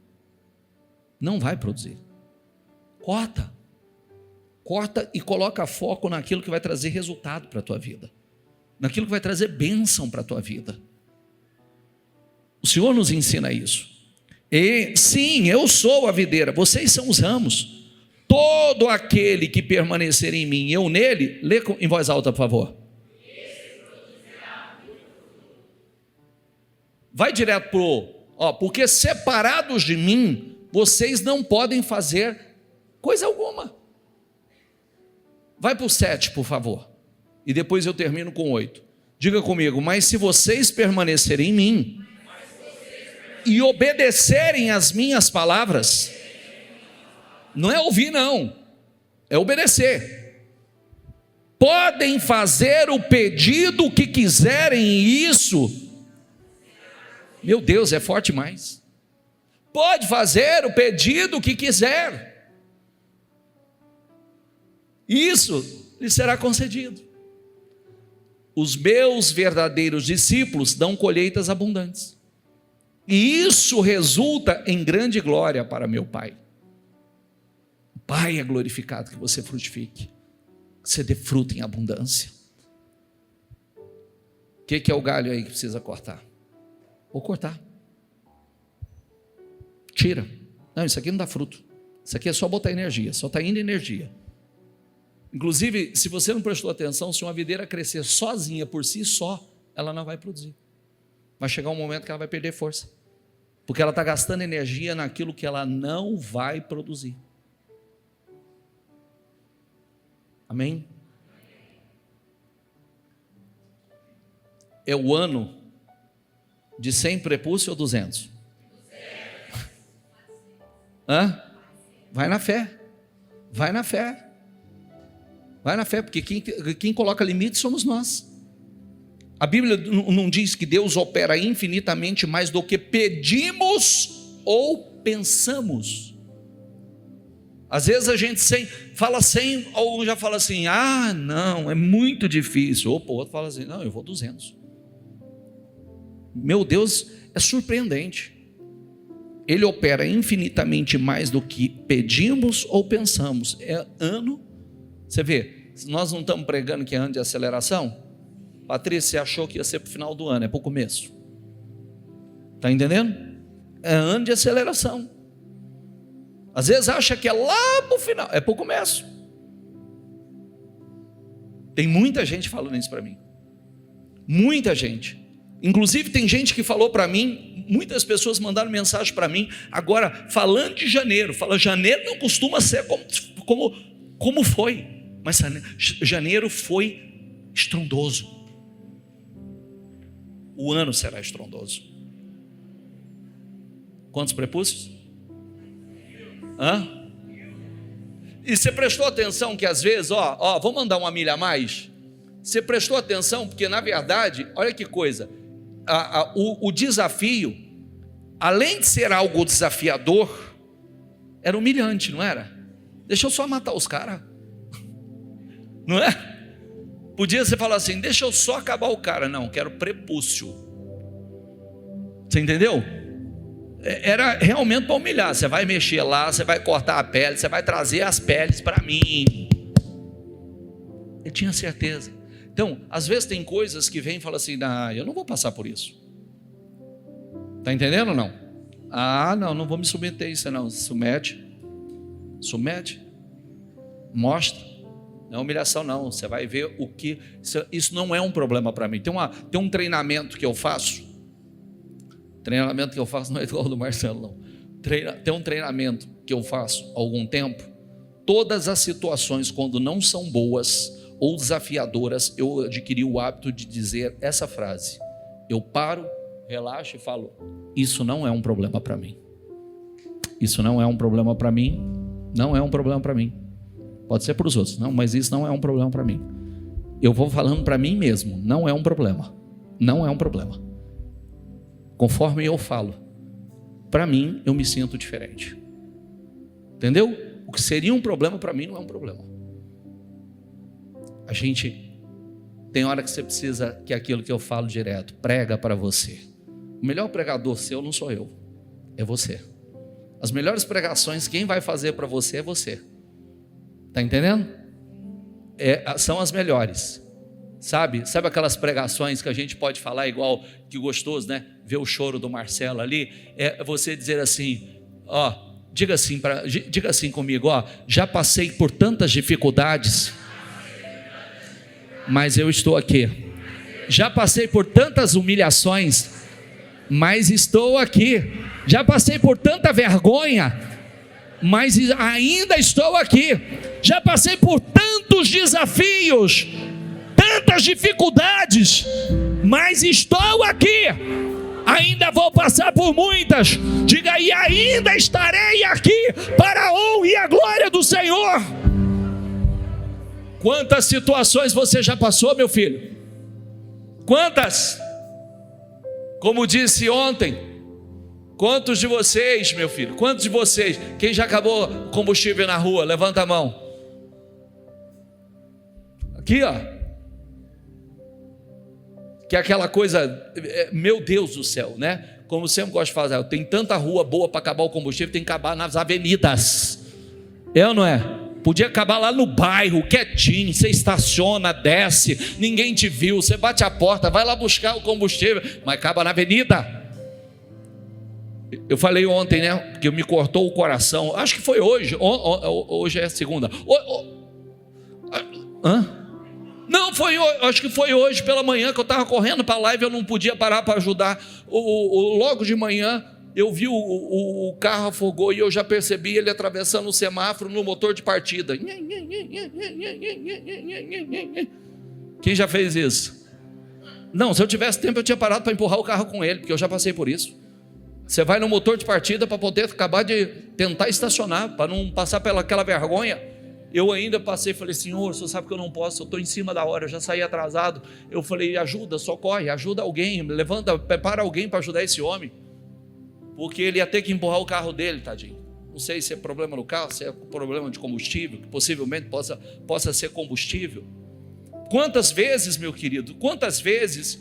Não vai produzir. Corta e coloca foco naquilo que vai trazer resultado para a tua vida, naquilo que vai trazer bênção para a tua vida. O Senhor nos ensina isso. E sim, eu sou a videira, vocês são os ramos. Todo aquele que permanecer em mim, eu nele, lê em voz alta, por favor. Vai direto porque separados de mim, vocês não podem fazer coisa alguma. Vai para o 7, por favor. E depois eu termino com 8. Diga comigo, mas se vocês permanecerem em mim e obedecerem às minhas palavras, não é ouvir não, é obedecer. Podem fazer o pedido que quiserem e isso, meu Deus, é forte demais. Pode fazer o pedido que quiser, isso lhe será concedido. Os meus verdadeiros discípulos dão colheitas abundantes, e isso resulta em grande glória para meu Pai. O Pai é glorificado que você frutifique, que você dê fruto em abundância. O que é o galho aí que precisa cortar? Vou cortar. Tira. Não, isso aqui não dá fruto. Isso aqui é só botar energia, só está indo energia. Inclusive, se você não prestou atenção, se uma videira crescer sozinha por si só, ela não vai produzir. Vai chegar um momento que ela vai perder força, porque ela está gastando energia naquilo que ela não vai produzir. Amém? É o ano de 100 prepúcio ou 200? Vai na fé. Vai na fé. Vai na fé, porque quem coloca limite somos nós. A Bíblia não diz que Deus opera infinitamente mais do que pedimos ou pensamos. Às vezes a gente fala 100, ou já fala assim, não, é muito difícil. Ou o outro fala assim, não, eu vou 200. Meu Deus, é surpreendente. Ele opera infinitamente mais do que pedimos ou pensamos. É ano, você vê, nós não estamos pregando que é ano de aceleração? Patrícia, você achou que ia ser para o final do ano, é para o começo. Está entendendo? É ano de aceleração. Às vezes acha que é lá para o final, é para o começo. Tem muita gente falando isso para mim. Muita gente. Inclusive tem gente que falou para mim, muitas pessoas mandaram mensagem para mim, agora falando de janeiro, fala, janeiro não costuma ser como foi, mas janeiro foi estrondoso. O ano será estrondoso. Quantos prepúcios? E você prestou atenção que às vezes, vou mandar uma milha a mais? Você prestou atenção porque na verdade, olha que coisa, o desafio, além de ser algo desafiador, Era humilhante, não era? Deixa eu só matar os caras. Não é? Podia você falar assim, deixa eu só acabar o cara. Não, quero prepúcio. Você entendeu? Era realmente para humilhar. Você vai mexer lá, você vai cortar a pele, você vai trazer as peles para mim. Eu tinha certeza. Então, às vezes tem coisas que vêm e falam assim, eu não vou passar por isso. Está entendendo ou não? Não vou me submeter a isso não. Submete, mostra. Não é humilhação não, você vai ver o que... Isso não é um problema para mim. Tem um treinamento que eu faço. Treinamento que eu faço não é igual ao do Marcelo não. Tem um treinamento que eu faço há algum tempo. Todas as situações quando não são boas ou desafiadoras, eu adquiri o hábito de dizer essa frase. Eu paro, relaxo e falo, isso não é um problema para mim. Isso não é um problema para mim. Não é um problema para mim. Pode ser para os outros, não, mas isso não é um problema para mim. Eu vou falando para mim mesmo, não é um problema. Não é um problema. Conforme eu falo, para mim eu me sinto diferente. Entendeu? O que seria um problema para mim não é um problema. A gente tem hora que você precisa que aquilo que eu falo direto, prega para você. O melhor pregador seu não sou eu, é você. As melhores pregações, quem vai fazer para você é você. Está entendendo? São as melhores. Sabe aquelas pregações que a gente pode falar igual, que gostoso, né? Ver o choro do Marcelo ali. É você dizer assim, diga assim comigo, já passei por tantas dificuldades, mas eu estou aqui. Já passei por tantas humilhações, mas estou aqui. Já passei por tanta vergonha, mas ainda estou aqui. Já passei por tantos desafios, tantas dificuldades, mas estou aqui. Ainda vou passar por muitas. Diga aí, ainda estarei aqui para a honra e a glória do Senhor. Quantas situações você já passou, meu filho? Quantas? Como disse ontem, quantos de vocês, meu filho, quantos de vocês, quem já acabou combustível na rua, levanta a mão. Aqui, que é aquela coisa, meu Deus do céu, né? Como sempre gosto de fazer, tem tanta rua boa para acabar o combustível, tem que acabar nas avenidas. É ou não é? Podia acabar lá no bairro, quietinho, você estaciona, desce, ninguém te viu, você bate a porta, vai lá buscar o combustível, mas acaba na avenida. Eu falei ontem, né? Porque me cortou o coração. Acho que foi hoje. Hoje é segunda. Não, foi hoje. Acho que foi hoje pela manhã que eu estava correndo para a live. Eu não podia parar para ajudar. Logo de manhã eu vi o carro afogou e eu já percebi ele atravessando o semáforo no motor de partida. Quem já fez isso? Não, se eu tivesse tempo eu tinha parado para empurrar o carro com ele, porque eu já passei por isso. Você vai no motor de partida para poder acabar de tentar estacionar, para não passar pelaquela vergonha. Eu ainda passei e falei, Senhor, o Senhor sabe que eu não posso, eu estou em cima da hora, eu já saí atrasado. Eu falei, ajuda, socorre, ajuda alguém, levanta, prepara alguém para ajudar esse homem. Porque ele ia ter que empurrar o carro dele, tadinho. Não sei se é problema no carro, se é problema de combustível, que possivelmente possa ser combustível. Quantas vezes, meu querido, quantas vezes,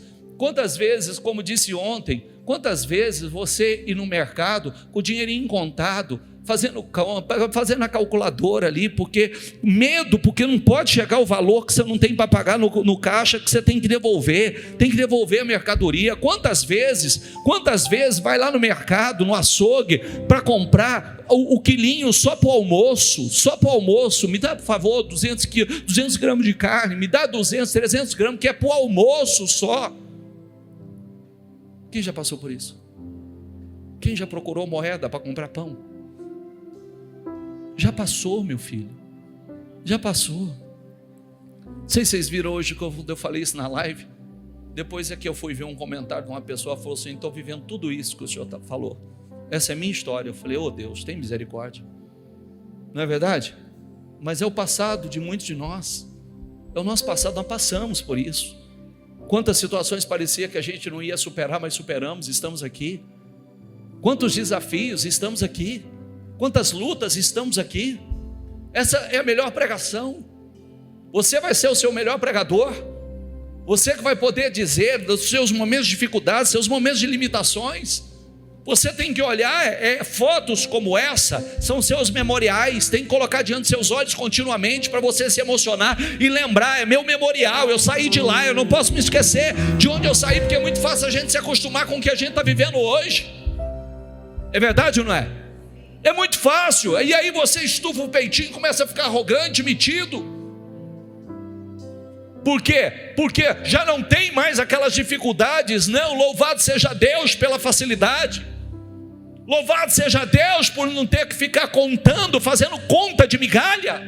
como disse ontem, quantas vezes você ir no mercado com o dinheirinho contado, fazendo a calculadora ali, porque não pode chegar o valor que você não tem para pagar no caixa, que você tem que devolver a mercadoria. Quantas vezes vai lá no mercado, no açougue, para comprar o quilinho só para o almoço, me dá por favor 200 gramas de carne, me dá 200, 300 gramas, que é para o almoço só. Quem já passou por isso? Quem já procurou moeda para comprar pão? Já passou, meu filho. Já passou. Não sei se vocês viram hoje que eu falei isso na live. Depois é que eu fui ver um comentário de uma pessoa, falou assim, estou vivendo tudo isso que o senhor falou. Essa é a minha história. Eu falei, Deus, tem misericórdia. Não é verdade? Mas é o passado de muitos de nós. É o nosso passado, nós passamos por isso. Quantas situações parecia que a gente não ia superar, mas superamos, estamos aqui. Quantos desafios, estamos aqui. quantas lutas estamos aqui. Essa é a melhor pregação. Você vai ser o seu melhor pregador. Você que vai poder dizer dos seus momentos de dificuldade, seus momentos de limitações. Você tem que olhar, fotos como essa são seus memoriais, tem que colocar diante dos seus olhos continuamente para você se emocionar e lembrar, é meu memorial, eu saí de lá, eu não posso me esquecer de onde eu saí, porque é muito fácil a gente se acostumar com o que a gente está vivendo hoje. É verdade ou não é? É muito fácil, e aí você estufa o peitinho, começa a ficar arrogante, metido. Por quê? Porque já não tem mais aquelas dificuldades. Não, louvado seja Deus pela facilidade. Louvado seja Deus por não ter que ficar contando, fazendo conta de migalha.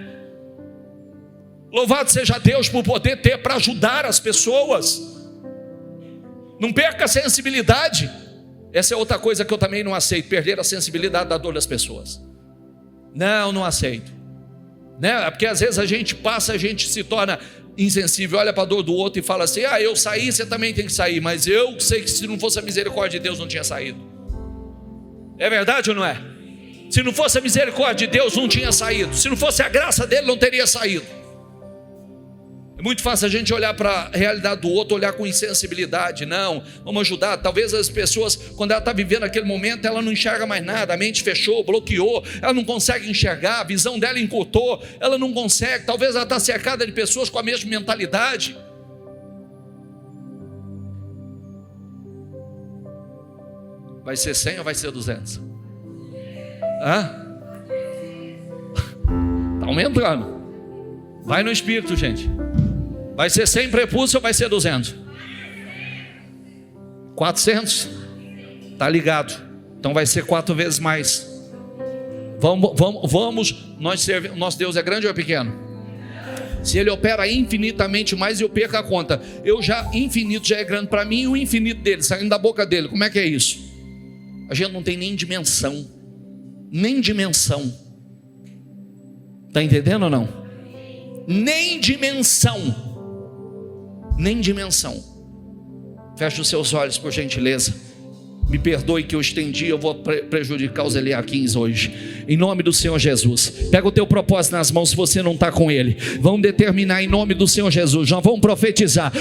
Louvado seja Deus por poder ter para ajudar as pessoas. Não perca a sensibilidade. Essa é outra coisa que eu também não aceito, perder a sensibilidade da dor das pessoas. Não aceito. Né? Porque às vezes a gente passa, a gente se torna insensível, olha para a dor do outro e fala assim: eu saí, você também tem que sair, mas eu sei que se não fosse a misericórdia de Deus não tinha saído. É verdade ou não é? Se não fosse a misericórdia de Deus não tinha saído, se não fosse a graça dele não teria saído. É muito fácil a gente olhar para a realidade do outro, olhar com insensibilidade. Não, vamos ajudar. Talvez as pessoas, quando ela está vivendo aquele momento, ela não enxerga mais nada, a mente fechou, bloqueou, ela não consegue enxergar, a visão dela encurtou, ela não consegue, talvez ela está cercada de pessoas com a mesma mentalidade. Vai ser 100 ou vai ser 200? Está aumentando. Vai no espírito, gente. Vai ser 100 prepúcio ou vai ser 200? 400? Está ligado. Então vai ser 4 vezes mais. Vamos. Nosso Deus é grande ou é pequeno? Se Ele opera infinitamente mais, eu perco a conta. Infinito já é grande para mim, e o infinito dele, saindo da boca dele, como é que é isso? A gente não tem nem dimensão. Nem dimensão. Está entendendo ou não? Nem dimensão. Nem dimensão. Feche os seus olhos, por gentileza. Me perdoe que eu estendi, eu vou prejudicar os Eliaquins hoje. Em nome do Senhor Jesus. Pega o teu propósito nas mãos se você não está com ele. Vamos determinar em nome do Senhor Jesus. Nós vamos profetizar.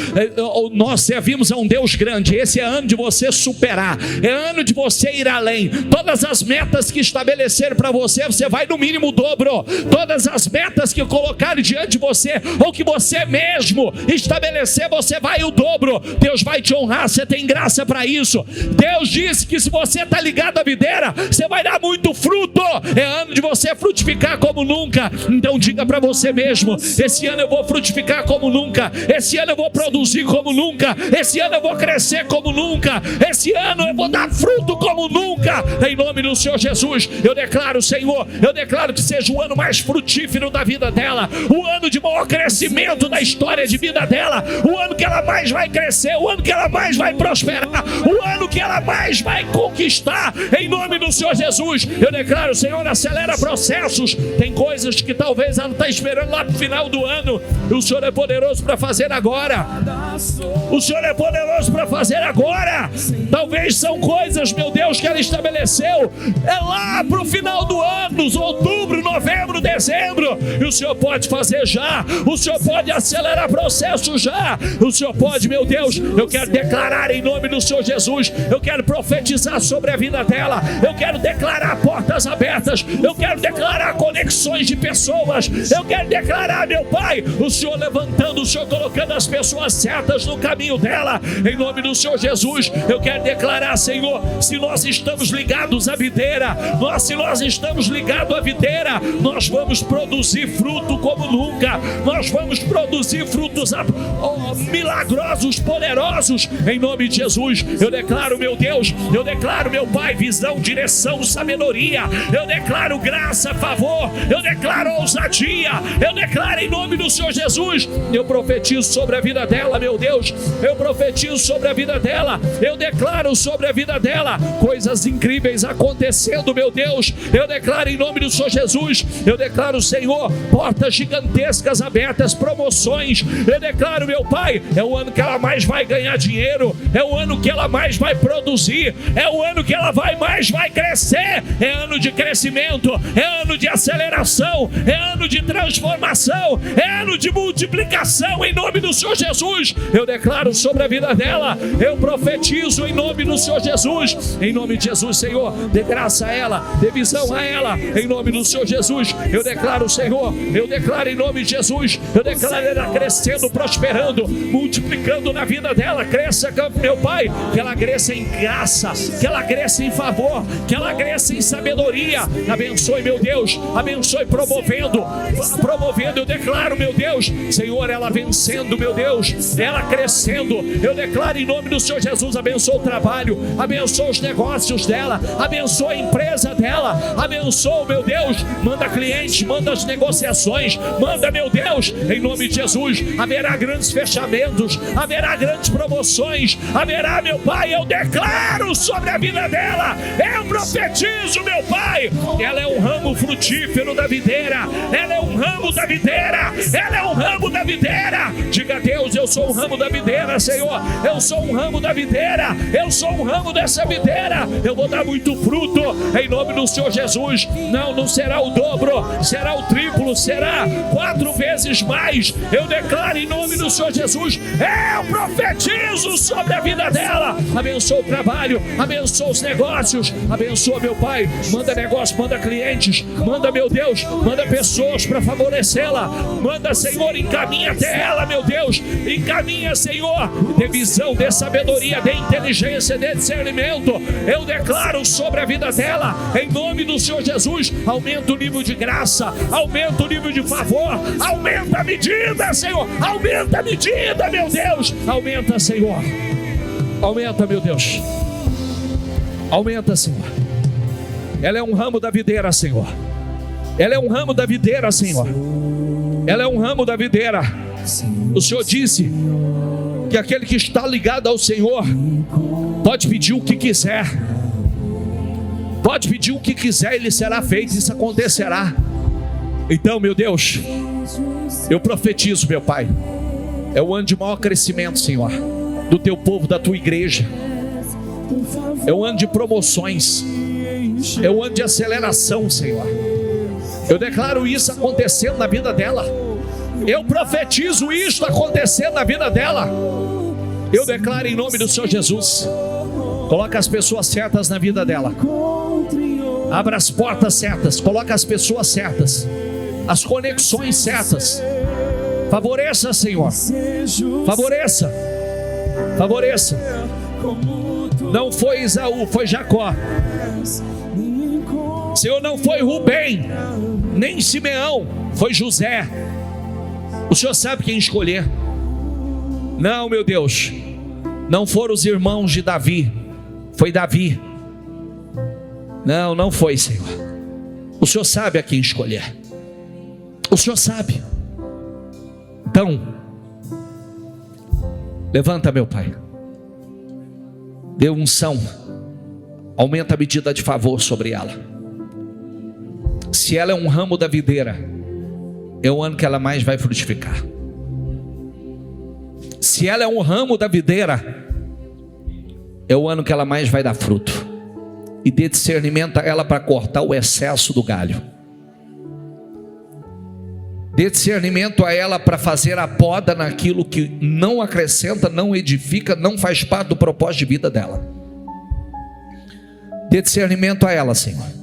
Nós servimos a um Deus grande. Esse é ano de você superar. É ano de você ir além. Todas as metas que estabeleceram para você, você vai no mínimo o dobro. Todas as metas que colocarem diante de você, ou que você mesmo estabelecer, você vai o dobro. Deus vai te honrar. Você tem graça para isso. Deus disse que se você está ligado à videira, você vai dar muito fruto. É ano de você frutificar como nunca. Então diga para você mesmo: esse ano eu vou frutificar como nunca. Esse ano eu vou produzir como nunca. Esse ano eu vou crescer como nunca. Esse ano eu vou dar fruto como nunca. Em nome do Senhor Jesus, eu declaro, Senhor, eu declaro que seja o ano mais frutífero da vida dela, o ano de maior crescimento da história de vida dela, o ano que ela mais vai crescer, o ano que ela mais vai prosperar, o ano que ela mais vai conquistar, em nome do Senhor Jesus. Eu declaro, Senhor, acelera processos. Tem coisas que talvez ela está esperando lá para o final do ano, e o Senhor é poderoso para fazer agora. O Senhor é poderoso para fazer agora. Talvez são coisas, meu Deus, que ela estabeleceu lá para o final do ano, outubro, novembro, dezembro, e o Senhor pode fazer já. O Senhor pode acelerar processos já. O Senhor pode, meu Deus. Eu quero declarar em nome do Senhor Jesus. Eu quero profetizar sobre a vida dela. Eu quero declarar portas abertas. Eu quero declarar conexões de pessoas. Eu quero declarar, meu Pai, o Senhor levantando, o Senhor colocando as pessoas certas no caminho dela, em nome do Senhor Jesus. Eu quero declarar, Senhor, se nós estamos ligados à videira, se nós estamos ligados à videira, nós vamos produzir fruto como nunca. Nós vamos produzir frutos milagrosos, poderosos, em nome de Jesus. Eu declaro, meu Deus, eu declaro, meu Pai, visão, direção, sabedoria. Eu declaro graça, favor. eu declaro ousadia, eu declaro em nome do Senhor Jesus, eu profetizo sobre a vida dela, meu Deus, eu profetizo sobre a vida dela, eu declaro sobre a vida dela coisas incríveis acontecendo, meu Deus, eu declaro em nome do Senhor Jesus, eu declaro, Senhor, portas gigantescas abertas, promoções, eu declaro, meu Pai, é o ano que ela mais vai ganhar dinheiro, é o ano que ela mais vai produzir, é o ano que ela mais vai crescer, é ano de crescimento, é ano de aceleração, é ano de transformação, é ano de multiplicação em nome do Senhor Jesus. Eu declaro sobre a vida dela, eu profetizo em nome do Senhor Jesus, em nome de Jesus, Senhor, dê graça a ela, dê visão a ela, em nome do Senhor Jesus. Eu declaro, Senhor, eu declaro em nome de Jesus, eu declaro ela crescendo, prosperando, multiplicando na vida dela, cresça, meu Pai, que ela cresça em graça, que ela cresça em favor, que ela cresça em sabedoria. Abençoe, meu Deus, abençoe promovendo, eu declaro, meu Deus, Senhor, ela vencendo, meu Deus, ela crescendo, eu declaro em nome do Senhor Jesus, abençoe o trabalho, abençoe os negócios dela, abençoe a empresa dela, abençoe, meu Deus, manda clientes, manda as negociações, manda, meu Deus, em nome de Jesus, haverá grandes fechamentos, haverá grandes promoções, haverá, meu Pai, eu declaro sobre a vida dela, eu profetizo, meu Pai, ela é um ramo frutífero da videira, ela é um ramo da videira, ela é um ramo da videira. Diga a Deus, eu sou um ramo da videira, Senhor, eu sou um ramo da videira, eu sou um ramo dessa videira, eu vou dar muito fruto em nome do Senhor Jesus. Não será o dobro, será o triplo, será 4 vezes mais. Eu declaro em nome do Senhor Jesus, eu profetizo sobre a vida dela. Abençoa o trabalho, abençoa os negócios, abençoa, meu Pai, manda negócio, manda clientes, manda, meu Deus, manda pessoas para favorecê-la, manda, Senhor, encaminha até ela, meu Deus, encaminha, Senhor, dê visão, dê sabedoria, dê inteligência, dê discernimento. Eu declaro sobre a vida dela, em nome do Senhor Jesus, aumenta o nível de graça, aumenta o nível de favor, aumenta a medida, Senhor, aumenta a medida, meu Deus, aumenta, Senhor, aumenta, meu Deus, aumenta, Senhor. Ela é um ramo da videira, Senhor, ela é um ramo da videira, Senhor, ela é um ramo da videira. O Senhor disse que aquele que está ligado ao Senhor pode pedir o que quiser, pode pedir o que quiser, ele será feito, isso acontecerá. Então, meu Deus, eu profetizo, meu Pai, é o ano de maior crescimento, Senhor, do teu povo, da tua igreja, é o ano de promoções, é o ano de aceleração, Senhor. Eu declaro isso acontecendo na vida dela, eu profetizo isto acontecendo na vida dela, eu declaro em nome do Senhor Jesus. Coloca as pessoas certas na vida dela, abra as portas certas, coloca as pessoas certas, as conexões certas, favoreça, Senhor, favoreça, favoreça. Não foi Esaú, foi Jacó, Senhor, não foi Rubem, nem Simeão, foi José. O Senhor sabe quem escolher. Não, meu Deus, não foram os irmãos de Davi, foi Davi. Não foi, Senhor. O Senhor sabe a quem escolher, o Senhor sabe. Então, levanta, meu Pai, dê unção, aumenta a medida de favor sobre ela. Se ela é um ramo da videira, é o ano que ela mais vai frutificar. Se ela é um ramo da videira, é o ano que ela mais vai dar fruto. E dê discernimento a ela para cortar o excesso do galho. Dê discernimento a ela para fazer a poda naquilo que não acrescenta, não edifica, não faz parte do propósito de vida dela. Dê discernimento a ela, Senhor.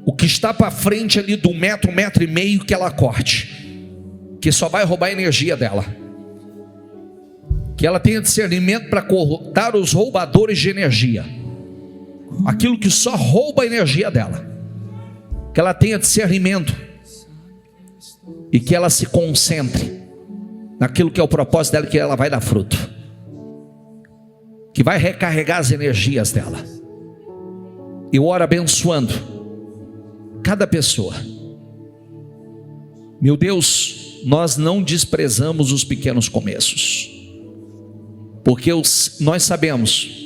O que está para frente ali do 1 metro, 1,5 metros, que ela corte, que só vai roubar a energia dela. Que ela tenha discernimento para cortar os roubadores de energia, aquilo que só rouba a energia dela. Que ela tenha discernimento e que ela se concentre naquilo que é o propósito dela, que ela vai dar fruto, que vai recarregar as energias dela. Eu oro abençoando cada pessoa Meu Deus, nós não desprezamos os pequenos começos, porque nós sabemos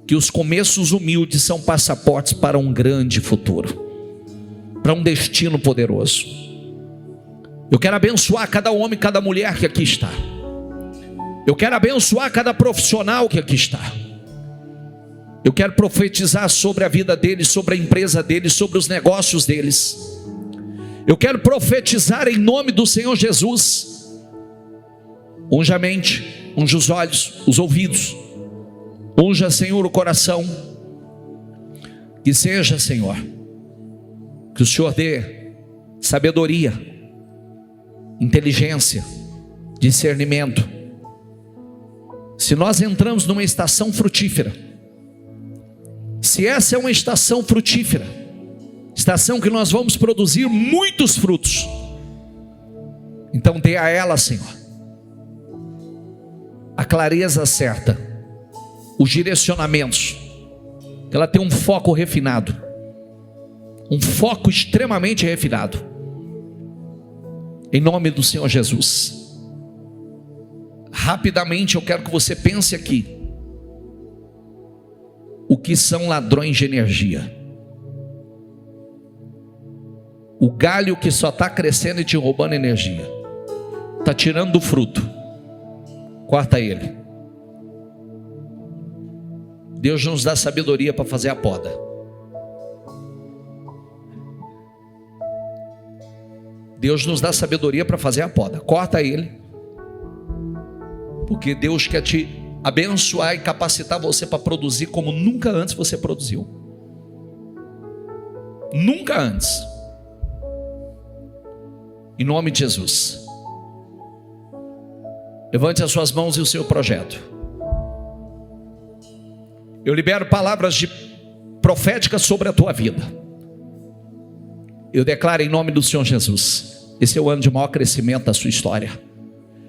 que os começos humildes são passaportes para um grande futuro, para um destino poderoso. Eu quero abençoar cada homem, cada mulher que aqui está. Eu quero abençoar cada profissional que aqui está. Eu quero profetizar sobre a vida deles, sobre a empresa deles, sobre os negócios deles. Eu quero profetizar em nome do Senhor Jesus. Unja a mente, unja os olhos, os ouvidos. Unja, Senhor, o coração. Que seja, Senhor, que o Senhor dê sabedoria, inteligência, discernimento. Se nós entramos numa estação frutífera, se essa é uma estação frutífera, estação que nós vamos produzir muitos frutos, então dê a ela, Senhor, a clareza certa, os direcionamentos, que ela tenha um foco refinado, um foco extremamente refinado, em nome do Senhor Jesus. Rapidamente eu quero que você pense aqui, o que são ladrões de energia? O galho que só está crescendo e te roubando energia, está tirando do fruto, corta ele. Deus nos dá sabedoria para fazer a poda. Deus nos dá sabedoria para fazer a poda. Corta ele, porque Deus quer te abençoar e capacitar você para produzir como nunca antes você produziu. Nunca antes. Em nome de Jesus. Levante as suas mãos e o seu projeto. Eu libero palavras proféticas sobre a tua vida. Eu declaro em nome do Senhor Jesus, esse é o ano de maior crescimento da sua história.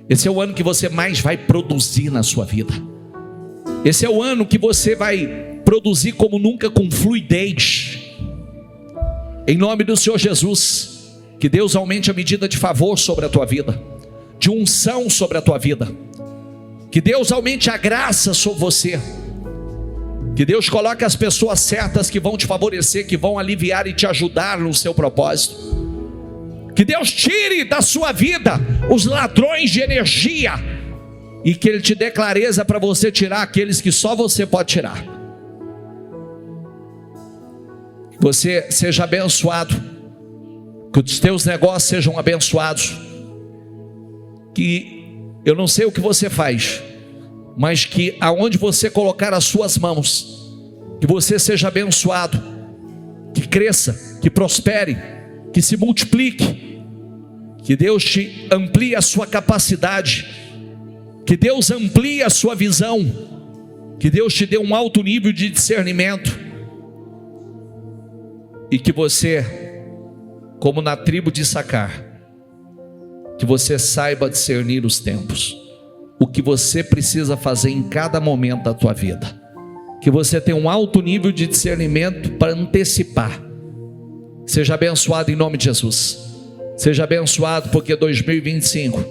Esse é o ano que você mais vai produzir na sua vida. Esse é o ano que você vai produzir como nunca, com fluidez. Em nome do Senhor Jesus, que Deus aumente a medida de favor sobre a tua vida, de unção sobre a tua vida. Que Deus aumente a graça sobre você. Que Deus coloque as pessoas certas que vão te favorecer, que vão aliviar e te ajudar no seu propósito. Que Deus tire da sua vida os ladrões de energia, e que Ele te dê clareza para você tirar aqueles que só você pode tirar. Que você seja abençoado, que os teus negócios sejam abençoados. Que eu não sei o que você faz, mas que aonde você colocar as suas mãos, que você seja abençoado, que cresça, que prospere, que se multiplique, que Deus te amplie a sua capacidade, que Deus amplie a sua visão, que Deus te dê um alto nível de discernimento, e que você, como na tribo de Issacar, que você saiba discernir os tempos, o que você precisa fazer em cada momento da tua vida, que você tenha um alto nível de discernimento para antecipar. Seja abençoado em nome de Jesus. Seja abençoado, porque 2025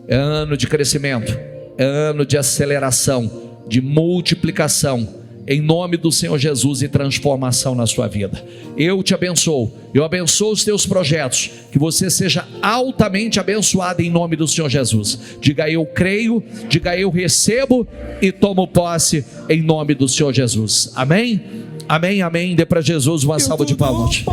é ano de crescimento, é ano de aceleração, de multiplicação, em nome do Senhor Jesus, e transformação na sua vida. Eu te abençoo, eu abençoo os teus projetos, que você seja altamente abençoado em nome do Senhor Jesus. Diga: eu creio, diga: eu recebo e tomo posse em nome do Senhor Jesus. Amém? Amém, amém. Dê para Jesus uma salva de palmas.